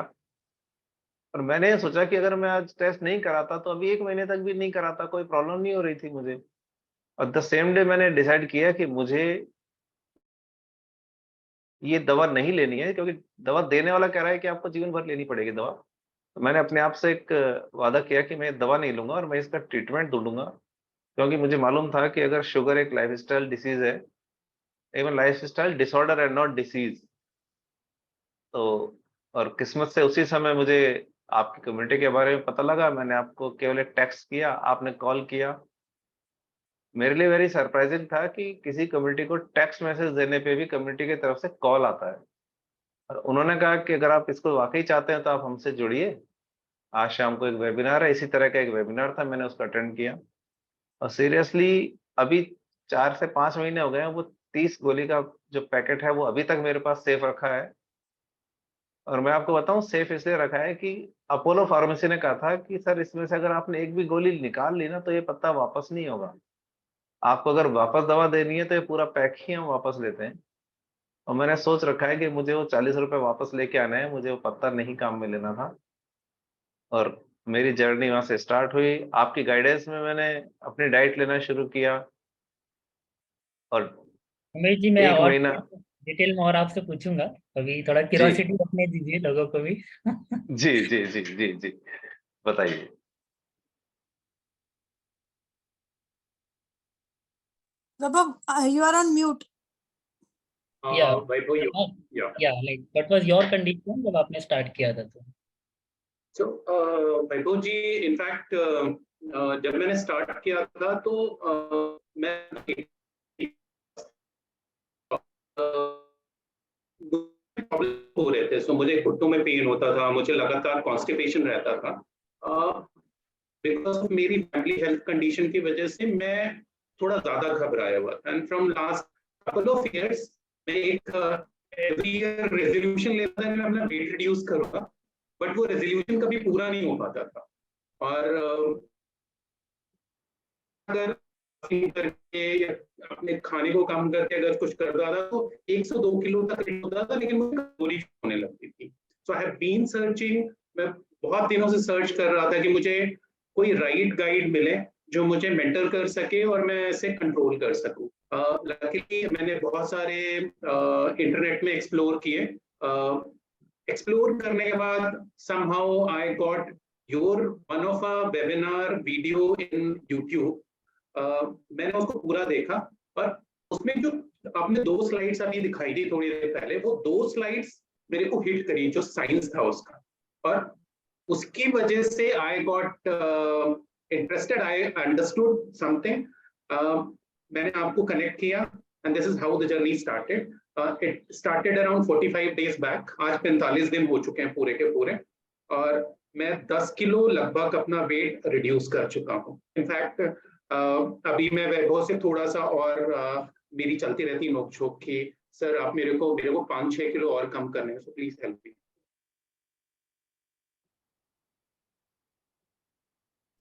और मैंने ये सोचा कि अगर मैं आज टेस्ट नहीं कराता तो अभी 1 महीने तक भी नहीं कराता, कोई प्रॉब्लम नहीं हो रही थी मुझे। और द सेम डे मैंने डिसाइड किया कि मुझे ये दवा नहीं लेनी है, क्योंकि दवा देने वाला कह रहा है कि आपको जीवन भर लेनी पड़ेगी दवा। तो मैंने अपने आप से एक वादा किया कि मैं दवा नहीं लूंगा और मैं इसका ट्रीटमेंट ढूंढूंगा, क्योंकि मुझे मालूम था कि अगर शुगर एक लाइफस्टाइल डिसीज है, even lifestyle disorder and not disease. तो और किस्मत से उसी समय मुझे आपकी कम्युनिटी के बारे में पता लगा, मैंने आपको केवल एक टेक्स्ट किया, आपने कॉल किया। मेरे लिए वेरी सरप्राइजिंग था कि किसी कम्युनिटी को टेक्स्ट मैसेज देने पे भी कम्युनिटी की तरफ से कॉल आता है, और उन्होंने कहा कि अगर आप इसको वाकई चाहते हैं तो आप हमसे जुड़िए, आज शाम को एक वेबिनार है। इसी तरह का एक वेबिनार था, मैंने उसको अटेंड किया, और सीरियसली अभी 4 से 5 महीने हो गए हैं, वो 30 गोली का जो पैकेट है वो अभी तक मेरे पास सेफ रखा है। और मैं आपको बताऊं सेफ इसलिए रखा है कि अपोलो फार्मेसी ने कहा था कि सर इसमें से अगर आपने एक भी गोली निकाल ली ना तो ये पत्ता वापस नहीं होगा, आपको अगर वापस दवा देनी है तो ये पूरा पैक ही हम वापस लेते हैं। और मैंने सोच रखा है कि मुझे वो 40 रुपए वापस लेके आना है, मुझे वो पत्ता नहीं काम में लेना था। और मेरी जर्नी वहां से स्टार्ट हुई, आपकी गाइडेंस में मैंने अपनी डाइट लेना शुरू किया, और उमेश जी, मैं 1 और महीना। डिटेल में और आपसे पूछूंगा, अभी थोड़ा जी क्यूरियोसिटी रखने दीजिए लोगों को भी। जी जी जी जी जी, बताइए। Prabha, you are on mute. या Vaibhav, yeah. या like what was your condition जब आपने स्टार्ट किया था? तो So, वैभव जी, इनफैक्ट जब मैंने स्टार्ट किया था तो मैं प्रॉब्लम हो रहे थे। सो मुझे घुटनों में पेन होता था, मुझे लगातार कॉन्स्टिपेशन रहता था। बिकॉज मेरी फैमिली हेल्थ कंडीशन की वजह से मैं थोड़ा ज्यादा घबराया हुआ था। And from last couple of years मैं एक एवरी ईयर रेजोल्यूशन लेता था, मैं अपना वेट रिड्यूस करूंगा, बट वो रेजोल्यूशन कभी पूरा नहीं हो पाता था। और अगर करके या अपने खाने को कम करके अगर कुछ कर रहा था तो 102 किलो तक होता था, लेकिन मुझे कमजोरी होने लगती थी। सो आई हैव बीन सर्चिंग, मैं बहुत दिनों से सर्च कर रहा था कि मुझे कोई राइट गाइड मिले जो मुझे मेंटर कर सके और मैं ऐसे कंट्रोल कर सकूं। लकीली मैंने बहुत सारे इंटरनेट में एक्सप्लोर किए। एक्सप्लोर करने के बाद somehow I got your one of a webinar video in YouTube। मैंने उसको पूरा देखा, और उसमें जो आपने 2 स्लाइड्स अभी दिखाई थी थोड़ी देर पहले, वो 2 स्लाइड्स मेरे को हिट करी, जो साइंस था उसका, और उसकी वजह से I got interested, I understood something. मैंने आपको कनेक्ट किया, and this is how the journey started. It started around 45 days back. आज 45 दिन हो चुके हैं पूरे के पूरे, और मैं 10 किलो लगभग अपना वेट रिड्यूस कर चुका हूँ। इनफैक्ट अभी मैं वैभव से थोड़ा सा और मेरी चलती रहती नोक-झोंक की, सर आप मेरे को 5-6 किलो और कम करने हैं, सो प्लीज हेल्प मी।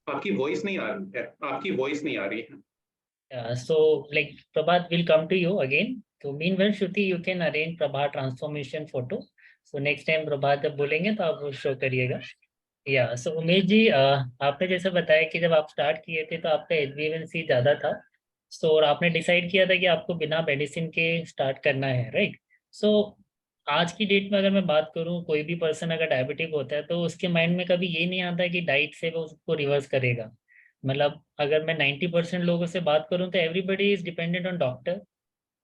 आपकी वॉइस नहीं आ रही है, आपकी वॉइस नहीं आ रही है। so like Prabhat will come to you again. So meanwhile Shruti, you can arrange Prabhat transformation photo. So next time Prabhat जब बोलेंगे तो आप वो शो करिएगा। या सो उमेश जी, आपने जैसे बताया कि जब आप स्टार्ट किए थे तो आपका HbA1c ज़्यादा था, सो और आपने डिसाइड किया था कि आपको बिना मेडिसिन के स्टार्ट करना है, राइट? आज की डेट में अगर मैं बात करूं, कोई भी पर्सन अगर डायबिटिक होता है तो उसके माइंड में कभी ये नहीं आता कि डाइट से वो उसको रिवर्स करेगा। मतलब अगर मैं 90% लोगों से बात करूं तो everybody is dependent on doctor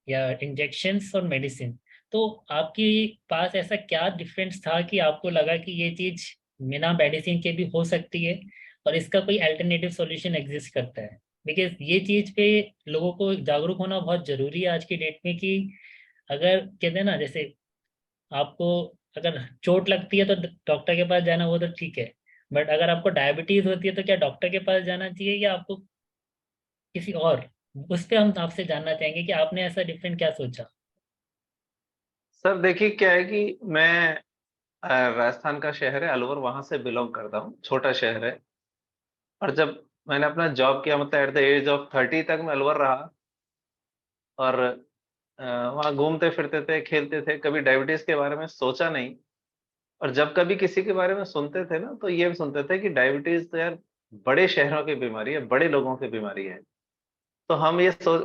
या इंजेक्शंस और मेडिसिन। तो आपके पास ऐसा क्या डिफरेंस था कि आपको लगा कि ये चीज बिना मेडिसिन के भी हो सकती है और इसका कोई अल्टरनेटिव सॉल्यूशन एग्जिस्ट करता है? बिकॉज ये चीज पे लोगों को जागरूक होना बहुत जरूरी है आज की डेट में कि अगर कहते हैं ना, जैसे आपको अगर चोट लगती है तो डॉक्टर के पास जाना, वो तो ठीक है, बट अगर आपको डायबिटीज होती है तो क्या डॉक्टर के पास जाना चाहिए या आपको किसी और? उस पे हम आपसे जानना चाहेंगे कि आपने ऐसा डिफरेंट क्या सोचा। सर देखिए क्या है कि मैं राजस्थान का शहर है अलवर, वहां से बिलोंग करता हूँ, छोटा शहर है। और जब मैंने अपना जॉब किया, मतलब एट द एज ऑफ 30 तक मैं अलवर रहा। और वहाँ घूमते फिरते थे, खेलते थे, कभी डायबिटीज के बारे में सोचा नहीं। और जब कभी किसी के बारे में सुनते थे ना, तो ये सुनते थे कि डायबिटीज तो यार बड़े शहरों की बीमारी है, बड़े लोगों की बीमारी है। तो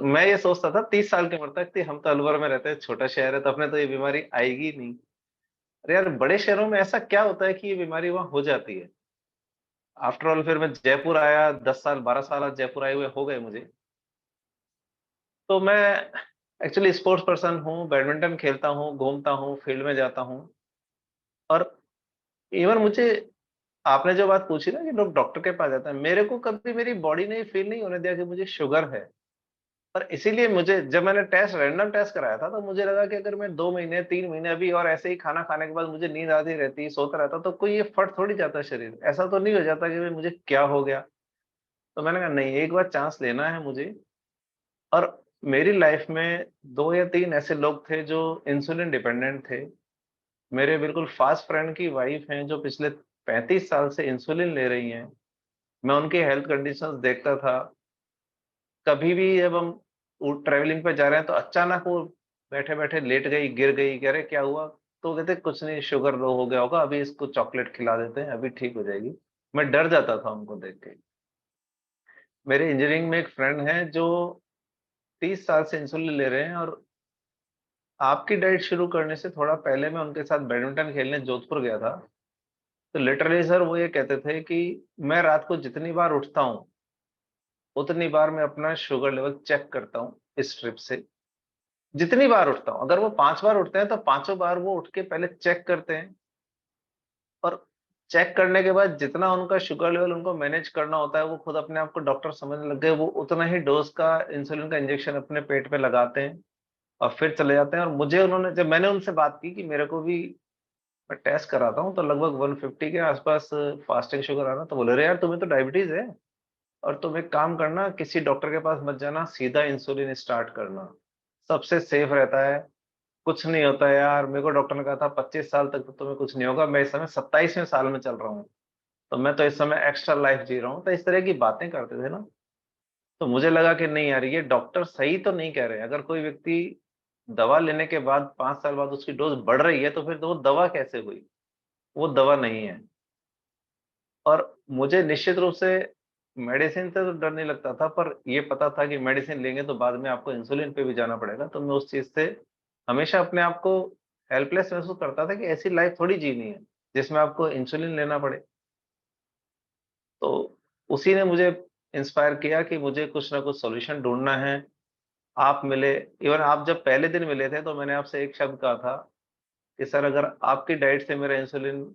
मैं ये सोचता था 30 साल की उम्र तक कि हम तो अलवर में रहते हैं, छोटा शहर है, तो अपने तो ये बीमारी आएगी नहीं। अरे यार, बड़े शहरों में ऐसा क्या होता है कि ये बीमारी वहाँ हो जाती है। आफ्टर ऑल फिर मैं जयपुर आया, 10 साल 12 साल आज जयपुर आए हुए हो गए मुझे। तो मैं एक्चुअली स्पोर्ट्स पर्सन हूँ, बैडमिंटन खेलता हूँ, घूमता हूँ, फील्ड में जाता हूँ। और इवन मुझे, आपने जो बात पूछी ना कि लोग डॉक्टर के पास जाते हैं, मेरे को कभी मेरी बॉडी ने फील नहीं होने दिया कि मुझे शुगर है। और इसीलिए मुझे, जब मैंने रैंडम टेस्ट कराया था, तो मुझे लगा कि अगर मैं 2 महीने 3 महीने अभी और ऐसे ही खाना खाने के बाद मुझे नींद आती रहती, सोता रहता, तो कोई ये फट थोड़ी जाता शरीर, ऐसा तो नहीं हो जाता कि भाई मुझे क्या हो गया। तो मैंने कहा नहीं, एक बार चांस लेना है मुझे। और मेरी लाइफ में 2 या 3 ऐसे लोग थे जो इंसुलिन डिपेंडेंट थे। मेरे बिल्कुल फास्ट फ्रेंड की वाइफ हैं जो पिछले 35 साल से इंसुलिन ले रही हैं। मैं उनकी हेल्थ कंडीशंस देखता था। कभी भी जब हम ट्रैवलिंग पे जा रहे हैं तो अचानक वो बैठे-बैठे लेट गई, गिर गई, कह रहे क्या हुआ? तो कहते कुछ नहीं, शुगर लो हो गया होगा, अभी इसको चॉकलेट खिला देते हैं, अभी ठीक हो जाएगी। मैं डर जाता था उनको देख के। मेरे इंजीनियरिंग में एक फ्रेंड हैं जो 30 साल से इंसुलिन ले रहे हैं। और आपकी डाइट शुरू करने से थोड़ा पहले मैं उनके साथ बैडमिंटन खेलने जोधपुर गया था। तो लिटरली सर वो ये कहते थे कि मैं रात को जितनी बार उठता हूँ, उतनी बार मैं अपना शुगर लेवल चेक करता हूँ इस ट्रिप से। जितनी बार उठता हूँ, अगर वो 5 बार उठते हैं तो पाँचों बार वो उठ के पहले चेक करते हैं। और चेक करने के बाद जितना उनका शुगर लेवल उनको मैनेज करना होता है, वो खुद अपने आप को डॉक्टर समझने लग गए। वो उतना ही डोज़ का इंसुलिन का इंजेक्शन अपने पेट पे लगाते हैं और फिर चले जाते हैं। और मुझे उन्होंने, जब मैंने उनसे बात की कि मेरे को भी, मैं टेस्ट कराता हूँ तो लगभग 150 के आसपास फास्टिंग शुगर आ रहा, तो बोले अरे यार तुम्हें तो डायबिटीज है, और तुम एक काम करना, किसी डॉक्टर के पास मत जाना, सीधा इंसुलिन स्टार्ट करना, सबसे सेफ रहता है, कुछ नहीं होता है यार। मेरे को डॉक्टर ने कहा था 25 साल तक तो तुम्हें कुछ नहीं होगा। मैं इस समय 27वें साल में चल रहा हूँ, तो मैं तो इस समय एक्स्ट्रा लाइफ जी रहा हूँ। तो इस तरह की बातें करते थे ना, तो मुझे लगा कि नहीं यार, ये डॉक्टर सही तो नहीं कह रहे। अगर कोई व्यक्ति दवा लेने के बाद 5 साल बाद उसकी डोज बढ़ रही है, तो फिर तो वो दवा कैसे हुई? वो दवा नहीं है। और मुझे निश्चित रूप से मेडिसिन से तो डर नहीं लगता था, पर ये पता था कि मेडिसिन लेंगे तो बाद में आपको इंसुलिन पे भी जाना पड़ेगा। तो मैं उस चीज़ से हमेशा अपने आप को हेल्पलेस महसूस करता था कि ऐसी लाइफ थोड़ी जीनी है, जिसमें आपको इंसुलिन लेना पड़े। तो उसी ने मुझे इंस्पायर किया कि मुझे कुछ ना कुछ सॉल्यूशन ढूँढना है। आप मिले, इवन आप जब पहले दिन मिले थे तो मैंने आपसे एक शब्द कहा था कि सर अगर आपकी डाइट से मेरा इंसुलिन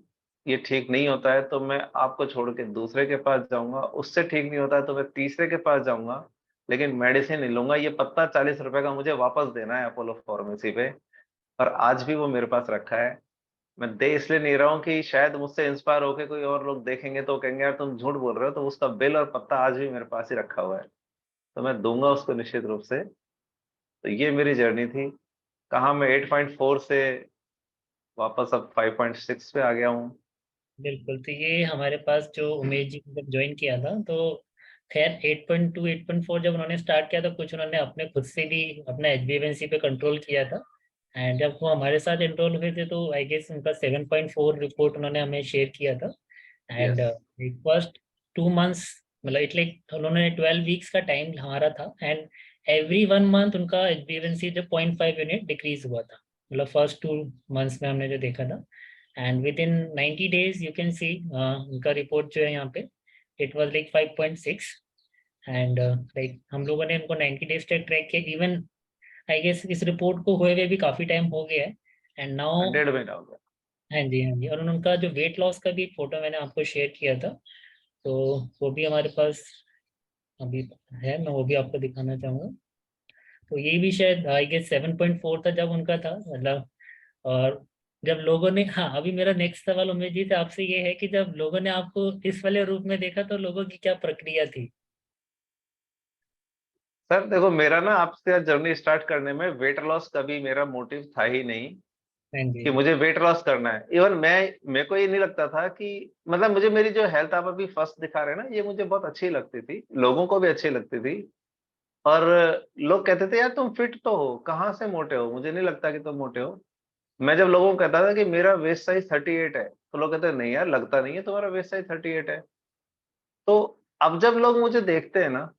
ये ठीक नहीं होता है तो मैं आपको छोड़ के दूसरे के पास जाऊँगा, उससे ठीक नहीं होता है तो मैं तीसरे के पास जाऊँगा, लेकिन मेडिसिन नहीं लूँगा। ये पत्ता ₹40 का मुझे वापस देना है अपोलो फार्मेसी पे। और आज भी वो मेरे पास रखा है। मैं दे इसलिए नहीं रहा हूँ कि शायद मुझसे इंस्पायर होके कोई और लोग देखेंगे तो कहेंगे यार तुम झूठ बोल रहे हो, तो उसका बिल और पत्ता आज भी मेरे पास ही रखा हुआ है। तो मैं दूँगा उसको निश्चित रूप से। तो ये मेरी जर्नी थी। कहाँ मैं 8.4 से वापस अब 5.6 पे आ गया हूँ। बिल्कुल, तो ये हमारे पास जो उमेश जी ने जब ज्वाइन किया था तो खैर 8.2 8.4 जब उन्होंने स्टार्ट किया तो कुछ उन्होंने अपने खुद से भी अपना HbA1c पे कंट्रोल किया था। एंड जब वो हमारे साथ एनरोल हुए थे तो आई गेस उनका 7.4 रिपोर्ट उन्होंने हमें शेयर किया था। And yes. फर्स्ट 2 मंथ्स, मतलब इट लाइक उन्होंने 12 वीक्स का टाइम हमारा था। एंड एवरी 1 मंथ उनका HbA1c जो 0.5 यूनिट डिक्रीज हुआ था। मतलब फर्स्ट 2 मंथ्स में हमने जो देखा था, and with in 90 days you can see उनका रिपोर्ट जो है यहाँ पे it was like 5.6, and like हम लोगों ने उनको 90 डेज तक ट्रैक किया। इवन आई गेस इस रिपोर्ट को हुए हुए भी काफी टाइम हो गया है, एंड नाउ 1.5 महीना हो गया। हाँ जी हाँ जी। और उनका जो वेट लॉस का भी एक फोटो मैंने आपको शेयर किया था, तो वो भी हमारे पास अभी है, मैं वो भी आपको दिखाना चाहूँगा। तो ये भी शायद आई गेस 7.4 था जब उनका था, मतलब। और जब लोगों ने, हाँ, अभी मेरा नेक्स्ट सवाल उमेश जी से आपसे ये है कि जब लोगों ने आपको इस वाले रूप में देखा तो लोगों की क्या प्रक्रिया थी? सर देखो, मेरा ना आपसे जर्नी स्टार्ट करने में वेट लॉस कभी मेरा मोटिव था ही नहीं हाँ जी कि मुझे वेट लॉस करना है। इवन मेरे को ये नहीं लगता था कि, मतलब मुझे मेरी जो हेल्थ आप अभी फर्स्ट दिखा रहे हैं ना, ये मुझे बहुत अच्छी लगती थी, लोगों को भी अच्छी लगती थी। और लोग कहते थे यार तुम फिट तो हो, कहाँ से मोटे हो, मुझे नहीं लगता कि तुम मोटे हो। मैं जब लोगों को कहता था कि मेरा वेस्ट साइज 38 है, तो लोग कहते नहीं यार, लगता नहीं है तुम्हारा वेस्ट साइज 38 है। तो अब जब लोग मुझे देखते हैं ना,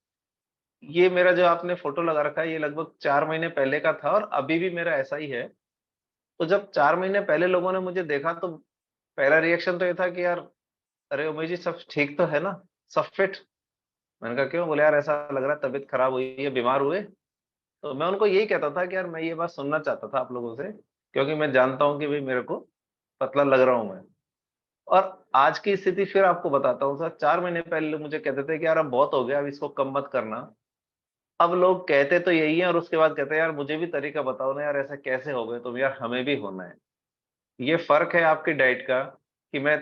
ये मेरा जो आपने फोटो लगा रखा है, ये लगभग 4 महीने पहले का था और अभी भी मेरा ऐसा ही है। तो जब 4 महीने पहले लोगों ने मुझे देखा, तो पहला रिएक्शन तो ये था कि यार, अरे उमेश जी सब ठीक तो है ना, सब फिट। मैंने कहा क्यों? बोले यार ऐसा लग रहा है तबीयत खराब हुई है, बीमार हुए। तो मैं उनको यही कहता था कि यार मैं ये बात सुनना चाहता था आप लोगों से, क्योंकि मैं जानता हूँ कि भाई मेरे को पतला लग रहा हूँ मैं। और आज की स्थिति फिर आपको बताता हूँ सर। 4 महीने पहले लोग मुझे कहते थे कि यार अब बहुत हो गया, अब इसको कम मत करना। अब लोग कहते तो यही है और उसके बाद कहते हैं यार मुझे भी तरीका बताओ ना यार, ऐसा कैसे हो गए तुम यार, हमें भी होना है। ये फर्क है आपकी डाइट का, कि मैं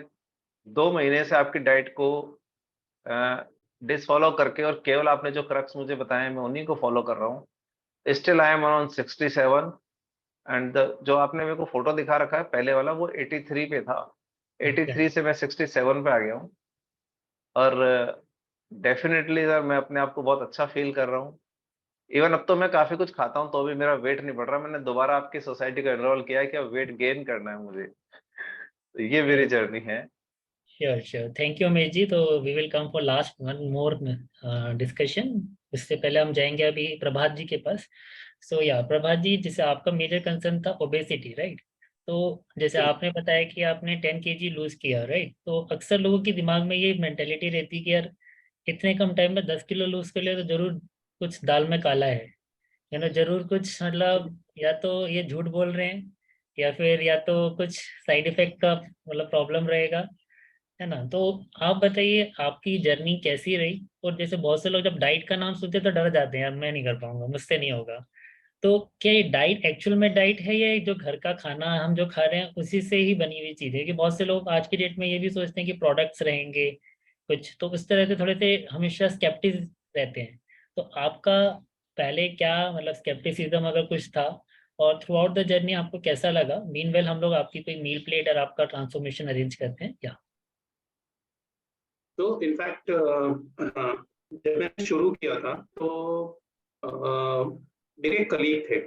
2 महीने से आपकी डाइट को डिसफॉलो करके, और केवल आपने जो क्रक्स मुझे बताए मैं उन्हीं को फॉलो कर रहा हूँ। Still I am around 67, and जो आपने मेरे को फोटो दिखा रखा है पहले वाला, वो 83 पे था। 83 से मैं 67 पे आ गया हूँ। और डेफिनेटली सर मैं अपने आप को बहुत अच्छा फील कर रहा हूँ। इवन अब तो मैं काफी कुछ खाता हूँ तो भी मेरा वेट नहीं बढ़ रहा। मैंने दोबारा आपकी सोसाइटी को एनरोल किया है कि अब वेट गेन करना है मुझे। तो ये मेरी जर्नी है। Sure sure, thank you Umesh ji. तो we will come for last one more discussion. इससे पहले हम जाएंगे अभी प्रभात जी के पास। सो या प्रभात जी, जैसे आपका मेजर कंसर्न था ओबेसिटी, राइट? तो जैसे आपने बताया कि आपने 10 kg लूज किया, राइट? तो अक्सर लोगों के दिमाग में ये मेंटेलिटी रहती है कि यार इतने कम टाइम में 10 किलो लूज कर लिया तो जरूर कुछ दाल में काला है ना, जरूर कुछ, मतलब या तो ये झूठ बोल रहे हैं या फिर या तो कुछ साइड इफेक्ट का मतलब प्रॉब्लम रहेगा, है ना? तो आप बताइए आपकी जर्नी कैसी रही? और जैसे बहुत से लोग जब डाइट का नाम सुनते हैं तो डर जाते हैं, यार मैं नहीं कर पाऊंगा, मुझसे नहीं होगा। तो क्या ये डाइट एक्चुअल में डाइट है या ये जो घर का खाना हम जो खा रहे हैं उसी से ही बनी हुई चीज है? कि बहुत से लोग आज की डेट में ये भी सोचते हैं कि प्रोडक्ट्स रहेंगे कुछ, तो उस तरह से थोड़े से हमेशा स्केप्टिस रहते हैं। तो आपका पहले क्या मतलब स्केप्टिसिज्म अगर कुछ था, और थ्रू आउट द जर्नी आपको कैसा लगा? मीनवेल हम लोग आपकी कोई मील प्लेट और आपका ट्रांसफॉर्मेशन अरेंज करते हैं क्या? तो इनफैक्ट जब मैंने शुरू किया था तो मेरे कलीग थे,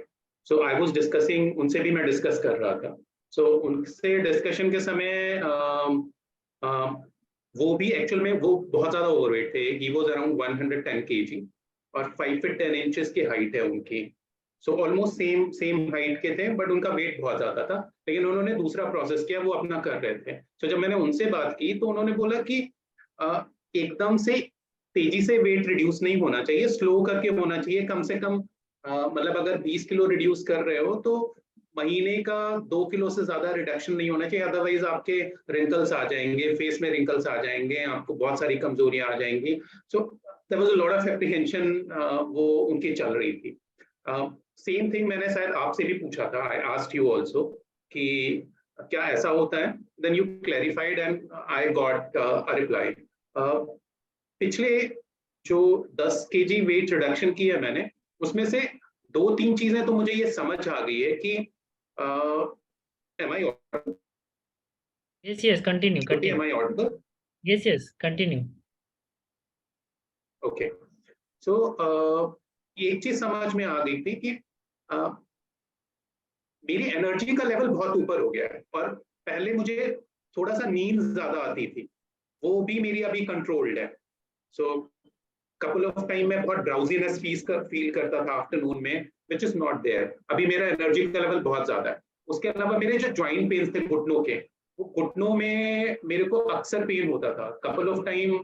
सो आई वाज डिस्कसिंग, उनसे भी मैं डिस्कस कर रहा था। सो उनसे डिस्कशन के समय वो भी एक्चुअल में वो बहुत ज्यादा ओवरवेट थे। ही वाज अराउंड 110 kg और 5 फीट 10 इंचेस की हाइट है उनकी। So almost same same height के थे, बट उनका वेट बहुत ज्यादा था। लेकिन उन्होंने दूसरा प्रोसेस किया, वो अपना कर रहे थे। सो जब मैंने उनसे बात की तो उन्होंने बोला कि एकदम से तेजी से वेट रिड्यूस नहीं होना चाहिए, स्लो करके होना चाहिए। कम से कम मतलब अगर 20 किलो रिड्यूस कर रहे हो तो महीने का 2 किलो से ज्यादा रिडक्शन नहीं होना चाहिए, अदरवाइज आपके रिंकल्स आ जाएंगे, फेस में रिंकल्स आ जाएंगे, आपको बहुत सारी कमजोरियां आ जाएंगी। So there was a lot of apprehension वो उनकी चल रही थी। सेम थिंग मैंने शायद आपसे भी पूछा था, आई आस्क्ड यू आल्सो कि क्या ऐसा होता है? Then you clarified and I got a reply. पिछले जो 10 kg वेट रिडक्शन की है मैंने, उसमें से 2-3 चीजें तो मुझे ये समझ आ गई है कि am I audible? Yes, yes, continue, Shruti, am continue. I audible? Yes, yes, continue. Okay. So ये एक चीज समझ में आ गई थी कि मेरी एनर्जी का लेवल बहुत ऊपर हो गया है, और पहले मुझे थोड़ा सा नींद ज्यादा आती थी, वो भी मेरी अभी कंट्रोल्ड है। सो कपल ऑफ टाइम में बहुत ड्राउजीनेस फील करता था आफ्टरनून में, विच इज नॉट देयर। अभी मेरा एनर्जी का लेवल बहुत ज्यादा है। उसके अलावा मेरे जो ज्वाइंट पेन थे घुटनों के, वो घुटनों में मेरे को अक्सर पेन होता था, कपल ऑफ टाइम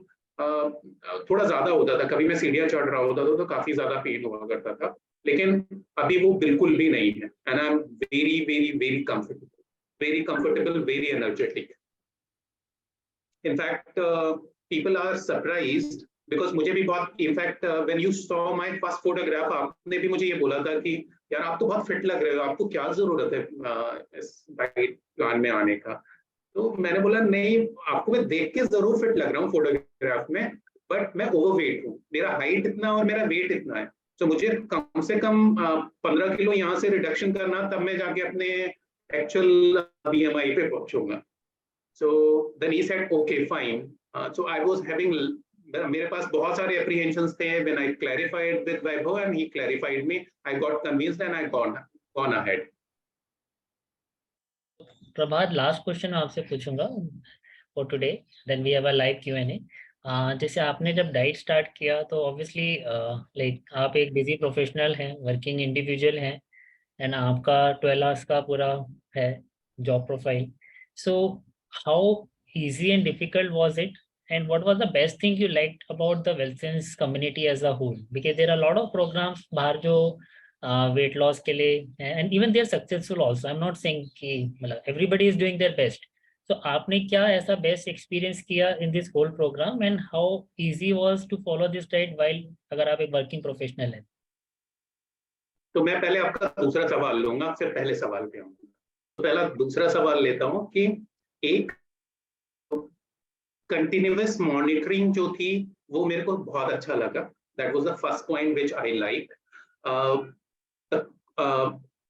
थोड़ा ज्यादा होता था, कभी मैं सीढ़ियां चढ़ रहा होता था तो काफी ज्यादा पेन हुआ करता था, लेकिन अभी वो बिल्कुल भी नहीं है, and I am very very very comfortable, very energetic. In fact people are surprised because मुझे भी बहुत, in fact when you saw my first photograph, आपने भी मुझे ये बोला था कि यार आप तो बहुत फिट लग रहे हो, आपको क्या जरूरत है इस डाइट प्लान में आने का। तो मैंने बोला नहीं, आपको मैं देख के जरूर फिट लग रहा हूँ फोटोग्राफ में, बट मैं ओवरवेट हूँ, मेरा हाइट इतना और मेरा वेट इतना है, तो मुझे कम से कम 15 किलो यहाँ से रिडक्शन करना, तब मैं जाके अपने एक्चुअल BMI पे पहुंचूंगा। So then he said, okay, fine. So I was having, मेरे पास बहुत सारे apprehensions थे, when I clarified with Vaibhav and he clarified me, I got convinced and I gone ahead. Prabhat, last question आपसे पूछूंगा for today, then we have a live Q&A। जैसे आपने जब diet start किया तो ऑब्वियसली लाइक आप एक बिजी प्रोफेशनल हैं, वर्किंग इंडिविजुअल हैं, एंड आपका 12 आवर्स का पूरा है job profile. So how easy and difficult was it, and what was the best thing you liked about the Wilson's community as a whole? Because there are a lot of programs बाहर जो weight loss के लिए, and even they are successful also. I'm not saying कि मतलब everybody is doing their best. So आपने क्या ऐसा best experience किया in this whole program, and how easy was to follow this diet while अगर आप एक working professional हैं? तो मैं पहले आपका दूसरा सवाल लूंगा, फिर पहले सवाल पे आऊंगा। तो पहला दूसरा सवाल लेता हूँ कि एक कंटिन्यूअस मॉनिटरिंग जो थी वो मेरे को बहुत अच्छा लगा, that was the first point which I like.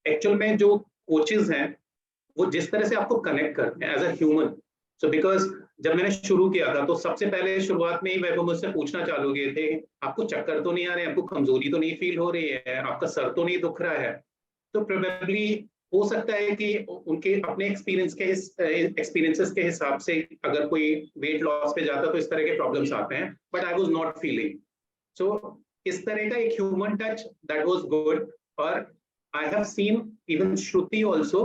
Actual में जो कोचेस हैं वो जिस तरह से आपको कनेक्ट करते हैं as a human, so because जब मैंने शुरू किया था तो सबसे पहले शुरुआत में ही वह मुझसे पूछना चालू किए थे, आपको चक्कर तो नहीं आ रहे, आपको कमजोरी तो नहीं फील हो रही है, आपका सर तो नहीं दुख रहा है। तो प्रोबेबली हो सकता है कि उनके अपने एक्सपीरियंसेस के हिसाब से अगर कोई वेट लॉस पे जाता तो इस तरह के प्रॉब्लम्स आते हैं, but I was not feeling. So इस तरह का एक human touch, that was good. और I have seen even Shruti also,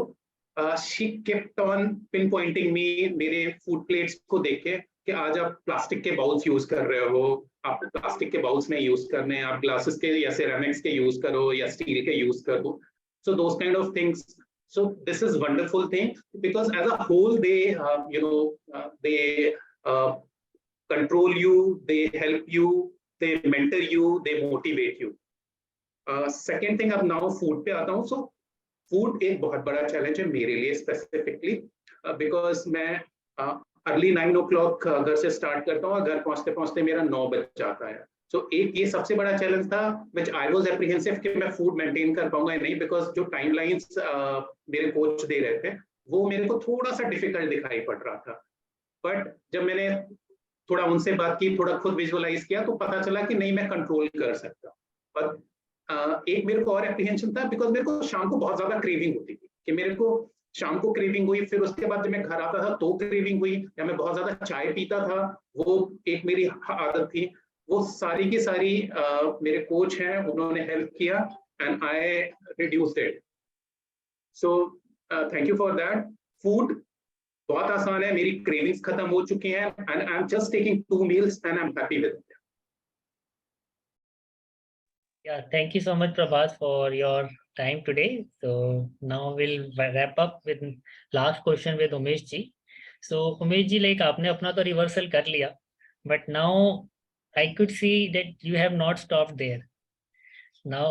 she kept on pin pointing me, मेरे फूड प्लेट्स को देख के कि आज आप प्लास्टिक के बाउल्स यूज कर रहे हो, आप प्लास्टिक के बाउल्स नहीं यूज करने, आप ग्लासेस के या सिरेमिक्स के यूज करो या स्टील के यूज करो। So those kind of things. So this is wonderful thing because as a whole they they control you, they help you, they mentor you, they motivate you. Second thing, अब now food पे आता हूँ। So food एक बहुत बड़ा challenge है मेरे लिए specifically because मैं अर्ली 9 o'clock घर से स्टार्ट करता हूँ, घर पहुँचते पहुँचते मेरा 9 बज जाता है। सो एक ये सबसे बड़ा चैलेंज था व्हिच आई वाज एप्रीहेंसिव कि मैं फूड मेंटेन कर पाऊंगा या नहीं, बिकॉज जो टाइमलाइंस मेरे कोच दे रहे थे वो मेरे को थोड़ा सा डिफिकल्ट दिखाई पड़ रहा था। बट जब मैंने थोड़ा उनसे बात की, थोड़ा खुद विजुअलाइज किया, तो पता चला कि नहीं, मैं कंट्रोल कर सकता। पर एक मेरे को और एप्रीहेंशन था बिकॉज मेरे को शाम को बहुत ज्यादा क्रेविंग होती थी कि मेरे को शाम को क्रेविंग हुई, फिर उसके बाद जब मैं घर आता था तो क्रेविंग हुई, या मैं बहुत ज्यादा चाय पीता था, वो एक मेरी आदत थी। वो सारी की सारी मेरे कोच हैं, उन्होंने हेल्प किया and I reduced it. So thank you for that. Food बहुत आसान है, मेरी क्रेविंग्स खत्म हो चुकी हैं and I am just taking 2 meals and I am happy with it. Yeah, thank you so much, Prabhat, for your time today. So now we'll wrap up with last question with Umesh ji. So Umesh ji, like आपने अपना तो reversal कर लिया, but now I could see that you have not stopped there. Now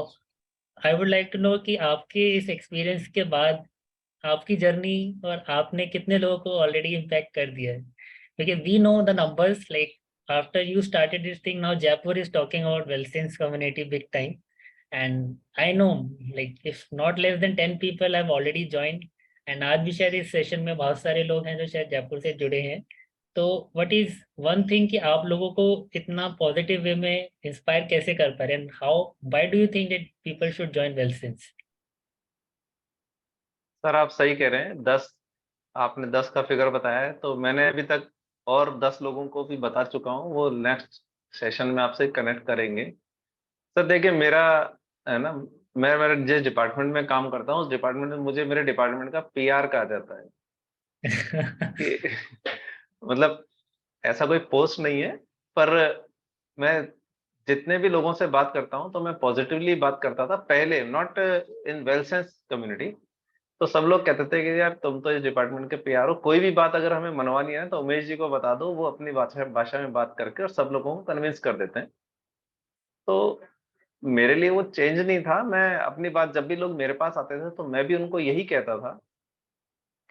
I would like to know कि आपके इस experience के बाद आपकी journey और आपने कितने लोगों को already impact कर दिया है? Because we know the numbers, like after you started this thing, now Jaipur is talking about Wilson's community big time. And I know like if not less than 10 people have already joined, and आज भी शायद इस session में बहुत सारे लोग हैं जो शायद जयपुर से जुड़े हैं। तो what is one thing कि आप लोगों को इतना पॉजिटिव वे में इंस्पायर कैसे कर पा रहे हैं, and how, why do you think that people should join Wilson's? Sir आप सही कह रहे हैं, 10 आपने 10 का फिगर बताया है, तो मैंने अभी तक और 10 लोगों को भी बता चुका हूँ, वो नेक्स्ट सेशन में आपसे कनेक्ट करेंगे। सर देखिए, मेरा है ना, मैं मेरे जिस डिपार्टमेंट में काम करता हूँ उस डिपार्टमेंट में मुझे मेरे डिपार्टमेंट का पीआर कहा जाता है कि मतलब ऐसा कोई पोस्ट नहीं है, पर मैं जितने भी लोगों से बात करता हूँ तो मैं पॉजिटिवली बात करता था पहले, not in well sense community. तो सब लोग कहते थे कि यार तुम तो इस डिपार्टमेंट के पीआर हो, कोई भी बात अगर हमें मनवानी है तो उमेश जी को बता दो, वो अपनी भाषा में बात करके और सब लोगों को कन्विंस कर देते हैं। तो मेरे लिए वो चेंज नहीं था। मैं अपनी बात जब भी लोग मेरे पास आते थे तो मैं भी उनको यही कहता था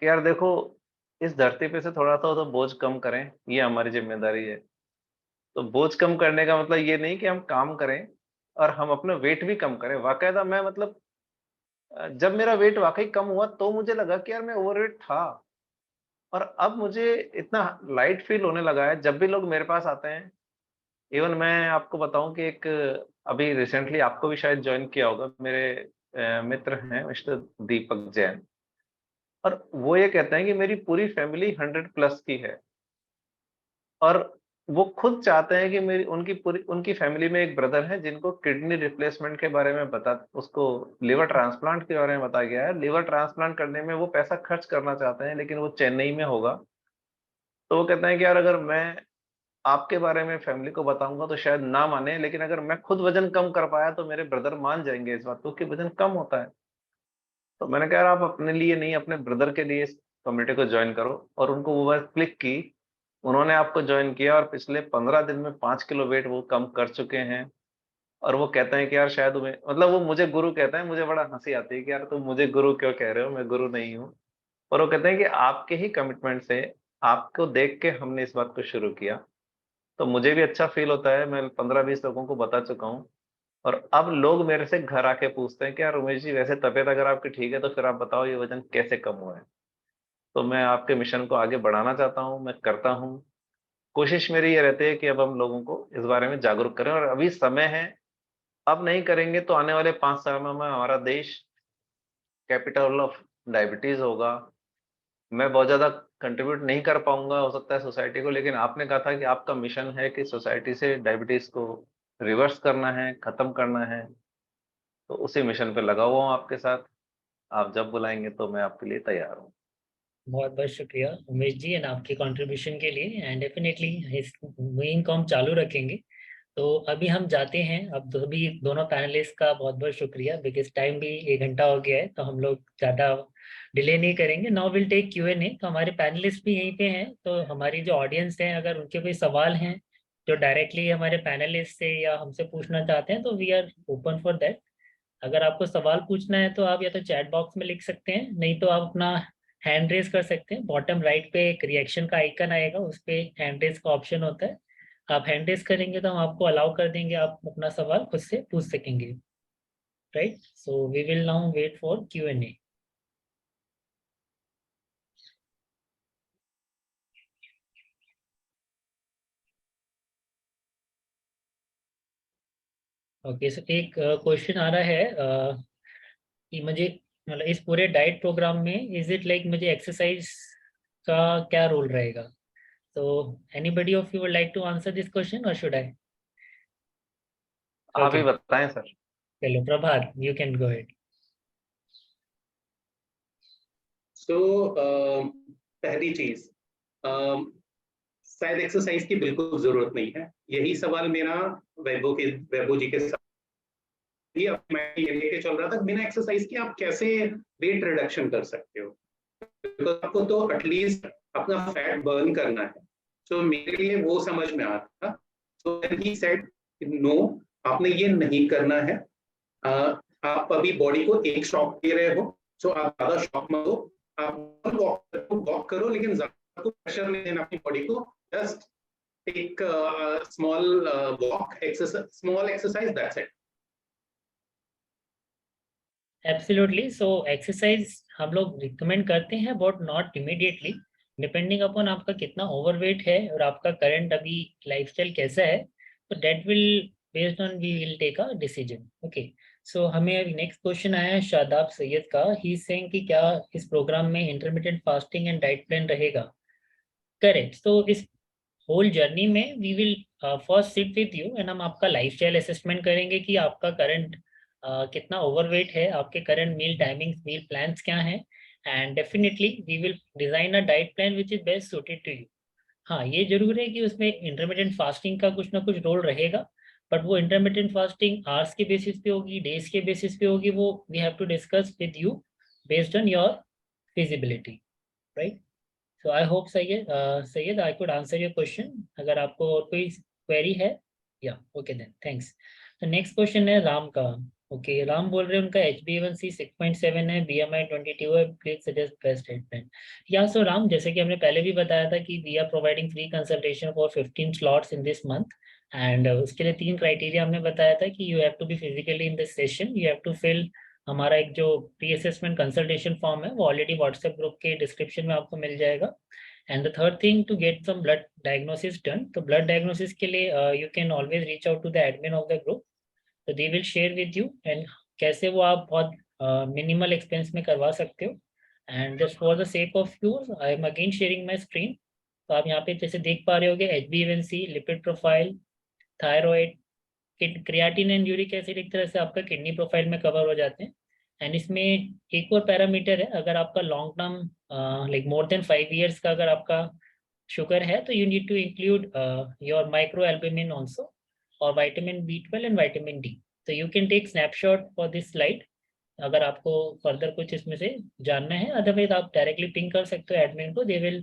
कि यार देखो, इस धरती पे से थोड़ा सा तो बोझ कम करें, ये हमारी जिम्मेदारी है। तो बोझ कम करने का मतलब ये नहीं कि हम काम करें और हम अपना वेट भी कम करें। बाकायदा मैं मतलब जब मेरा वेट वाक़ई कम हुआ तो मुझे लगा कि यार मैं ओवरवेट था, और अब मुझे इतना लाइट फ़ील होने लगा है जब भी लोग मेरे पास आते हैं। इवन मैं आपको बताऊँ कि एक अभी रिसेंटली आपको भी शायद जॉइन किया होगा, मेरे मित्र हैं मिस्टर दीपक जैन, और वो ये कहते हैं कि मेरी पूरी फैमिली 100 प्लस की है, और वो खुद चाहते हैं कि मेरी उनकी फैमिली में एक ब्रदर है जिनको किडनी रिप्लेसमेंट के बारे में उसको लिवर ट्रांसप्लांट के बारे में बताया गया है। लिवर ट्रांसप्लांट करने में वो पैसा खर्च करना चाहते हैं, लेकिन वो चेन्नई में होगा। तो वो कहते हैं कि यार अगर मैं आपके बारे में फैमिली को बताऊँगा तो शायद ना माने, लेकिन अगर मैं खुद वज़न कम कर पाया तो मेरे ब्रदर मान जाएँगे इस बात को कि वज़न कम होता है। तो मैंने कहा यार आप अपने लिए नहीं, अपने ब्रदर के लिए इस कम्युनिटी को जॉइन करो, और उनको वो बात क्लिक की। उन्होंने आपको जॉइन किया और पिछले 15 दिन में 5 किलो वेट वो कम कर चुके हैं। और वो कहते हैं कि यार शायद तुम्हें, मतलब वो मुझे गुरु कहते हैं, मुझे बड़ा हँसी आती है कि यार तुम मुझे गुरु क्यों कह रहे हो? मैं गुरु नहीं हूँ। और वो कहते हैं कि आपके ही कमिटमेंट से, आपको देख के हमने इस बात को शुरू किया। तो मुझे भी अच्छा फ़ील होता है, मैं 15-20 लोगों को बता चुका हूँ। और अब लोग मेरे से घर आके पूछते हैं कि यार उमेश जी, वैसे तबीयत अगर आपकी ठीक है तो फिर आप बताओ ये वज़न कैसे कम हुआ है? तो मैं आपके मिशन को आगे बढ़ाना चाहता हूँ, मैं करता हूँ। कोशिश मेरी ये रहती है कि अब हम लोगों को इस बारे में जागरूक करें, और अभी समय है। अब नहीं करेंगे तो आने वाले 5 साल में हमारा देश कैपिटल ऑफ डायबिटीज़ होगा। मैं बहुत ज़्यादा कंट्रीब्यूट नहीं कर पाऊँगा हो सकता है सोसाइटी को, लेकिन आपने कहा था कि आपका मिशन है कि सोसाइटी से डायबिटीज़ को रिवर्स करना है, खत्म करना है। तो उसी मिशन पे लगा हुआ हूँ आपके साथ। आप जब बुलाएँगे तो मैं आपके लिए तैयार हूँ। बहुत बहुत शुक्रिया उमेश जी एंड आपके कंट्रीब्यूशन के लिए, एंड डेफिनेटली इस मुहिम को हम चालू रखेंगे। तो अभी हम जाते हैं। अब भी दोनों पैनलिस्ट का बहुत बहुत शुक्रिया, बिकॉज टाइम भी 1 घंटा हो गया है, तो हम लोग ज़्यादा डिले नहीं करेंगे। Now will take Q&A। तो हमारे पैनलिस्ट भी यहीं पे हैं, तो हमारी जो ऑडियंस है, अगर उनके कोई सवाल हैं जो डायरेक्टली हमारे पैनलिस्ट से या हमसे पूछना चाहते हैं, तो we are open for that. अगर आपको सवाल पूछना है तो आप या तो चैट बॉक्स में लिख सकते हैं, नहीं तो आप अपना हैंड रेज कर सकते हैं। बॉटम राइट पे एक रिएक्शन का आइकन आएगा, उस पे हैंड रेज का ऑप्शन होता है। आप हैंड रेज करेंगे तो हम आपको अलाउ कर देंगे, आप अपना सवाल खुद से पूछ सकेंगे। Right, so we will now wait for Q&A। Okay, so एक क्वेश्चन आ रहा है कि मुझे, मतलब इस पूरे डाइट प्रोग्राम में इज इट लाइक मुझे एक्सरसाइज का क्या रोल रहेगा? तो anybody of you would like to answer this question और शुड आई? आप ओके, ही बताएँ सर। चलो Prabhat, you can go ahead. So पहली चीज, शायद एक्सरसाइज की बिल्कुल जरूरत नहीं है। यही सवाल मेरा वैभव जी के साथ ये लेके चल रहा था, बिना एक्सरसाइज के आप कैसे वेट रिडक्शन कर सकते हो? तो आपको तो एटलीस्ट अपना फैट बर्न करना है। तो मेरे लिए वो समझ में आ रहा था। सो ही सेड नो, आपने ये नहीं करना है। आप अभी बॉडी को एक शॉक दे रहे हो, सो आप ज्यादा शॉक मत दो। आप वॉक करो, लेकिन ज्यादा प्रेशर नहीं देना अपनी बॉडी को। Just take small walk, exercise, small exercise, that's it. Absolutely, so exercise हम लोग रिकमेंड करते हैं, but not immediately, depending upon आपका कितना ओवरवेट है और आपका करंट अभी लाइफस्टाइल कैसा है, तो that will based on we will take a decision. Okay, so हमें नेक्स्ट क्वेश्चन आया है शादाब सैयद का। ही इज सेइंग कि क्या इस प्रोग्राम में intermittent fasting and diet plan रहेगा? करेक्ट, तो इस होल जर्नी में we will first sit with you and हम आपका लाइफस्टाइल असेसमेंट करेंगे कि आपका करंट कितना ओवरवेट है, आपके current meal timings, meal plans क्या हैं, and definitely we will design a diet plan which is best suited to you. हाँ, ये जरूर है कि उसमें इंटरमीडिएट फास्टिंग का कुछ ना कुछ रोल रहेगा, बट वो इंटरमीडिएट फास्टिंग आवर्स के बेसिस पे होगी, डेज के बेसिस पे होगी, वो we have to discuss with you based on your feasibility, right. So I hope Syed I could answer your question. अगर आपको और कोई क्वेरी है, या ओके देन थैंक्स। तो नेक्स्ट क्वेश्चन है राम का। ओके, राम बोल रहे हैं उनका HbA1c 6.7 है, BMI 22 है, प्लीज सजेस्ट बेस्ट ट्रीटमेंट। या सो राम, जैसे कि हमने पहले भी बताया था कि we are providing free consultation for 15 slots in this month, and उसके लिए 3 क्राइटेरिया हमने बताया था कि you have to be physically in this session, you have to fill हमारा एक जो प्री असेसमेंट कंसल्टेशन फॉर्म है वो ऑलरेडी व्हाट्सएप ग्रुप के डिस्क्रिप्शन में आपको मिल जाएगा। And the third thing, to get some blood diagnosis done. तो ब्लड डायग्नोसिस के लिए you can always reach out to the admin of the group, तो they will share with you and कैसे वो आप बहुत मिनिमल एक्सपेंस में करवा सकते हो। And just for the sake of use I am again sharing my screen. तो आप यहाँ पे जैसे देख पा रहे होगे, HbA1c, lipid profile, thyroid, creatine and uric acid एक तरह से आपका किडनी प्रोफाइल में कवर हो जाते हैं। एंड इसमें एक और पैरामीटर है, अगर आपका long term like more than 5 years का अगर आपका शुगर है, तो you need to include your micro albumin also, और vitamin B12 and vitamin D। तो you can take snapshot for this slide अगर आपको फर्दर कुछ इसमें से जानना है, अदरवाइज आप डायरेक्टली पिंग कर सकते हो एडमिन को, they will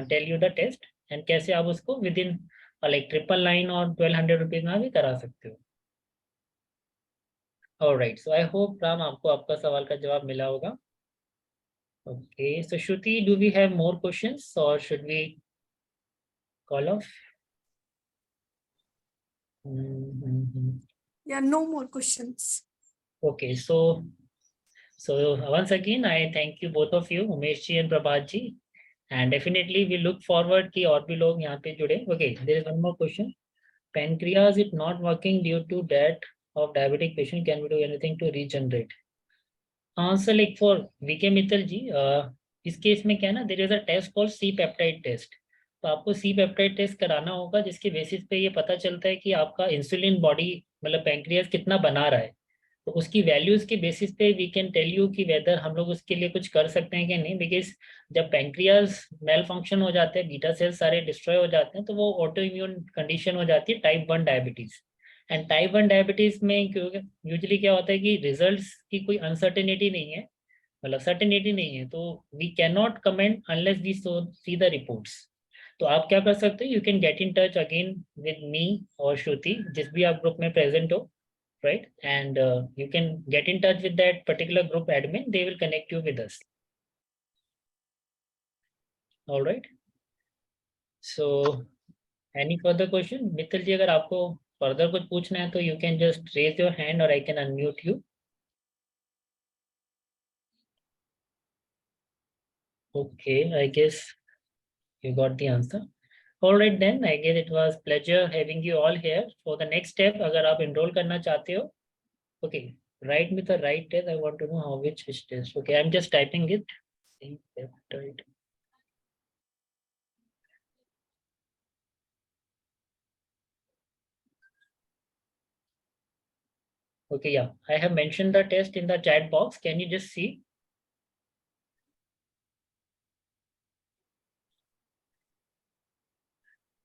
tell you the test and कैसे आप उसको विद इन लाइक 999 और 1200 रुपीज में भी करा सकते हो। Alright, so I hope Ram आपको आपका सवाल का जवाब मिला होगा। Okay, so Shruti, do we have more questions or should we call off? Yeah, no more questions. Okay, so once again I thank you both of you, Umesh ji and Prabhat ji, and definitely we look forward कि और भी लोग यहाँ पे जुड़े। Okay, there is one more question. Pancreas is not working due to death of diabetic patient, can we do anything to regenerate? So like for VK Mittal ji, इस case में क्या है ना, there is a test called C-peptide test. तो आपको C-peptide test कराना होगा, जिसके बेसिस पे ये पता चलता है कि आपका इंसुलिन बॉडी मतलब पैंक्रियाज कितना बना रहा है। तो उसकी वैल्यूज के बेसिस पे वी कैन टेल यू कि वेदर हम लोग उसके लिए कुछ कर सकते हैं कि नहीं, बिकॉज जब पैंक्रियाज मेल फंक्शन हो जाते हैं, बीटा सेल्स सारे डिस्ट्रॉय हो जाते हैं, तो वो ऑटो इम्यून कंडीशन हो जाती है type 1 diabetes. And type 1 diabetes में क्योंकि यूजुअली क्या होता है कि रिजल्ट्स की कोई अनसर्टेनिटी नहीं है, मतलब सर्टेनिटी नहीं है, तो we can not comment unless we see the reports. तो आप क्या कर सकते हो, you can get in touch again with me और श्रुति, जिस भी आप ग्रुप में प्रेजेंट हो, right? And you can get in touch with that particular group admin, they will connect you with us. All right, so any further question? Mittal ji, अगर आपको further कुछ पूछना है तो you can just raise your hand or I can unmute you. Okay, I guess you got the answer. All right then, I guess it was pleasure having you all here. For the next step, अगर आप enroll करना चाहते हो, okay, write me the right test. I want to know how which test. Okay, I'm just typing it. Okay, yeah, I have mentioned the test in the chat box. Can you just see?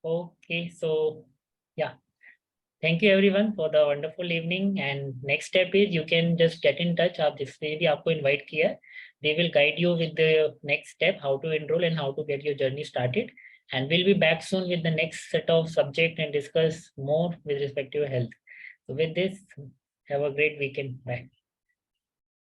Okay, so yeah, thank you everyone for the wonderful evening. And next step is you can just get in touch. आप जिसने भी आपको invite किया, they will guide you with the next step, how to enroll and how to get your journey started. And we'll be back soon with the next set of subject and discuss more with respect to your health. So with this, have a great weekend. Bye.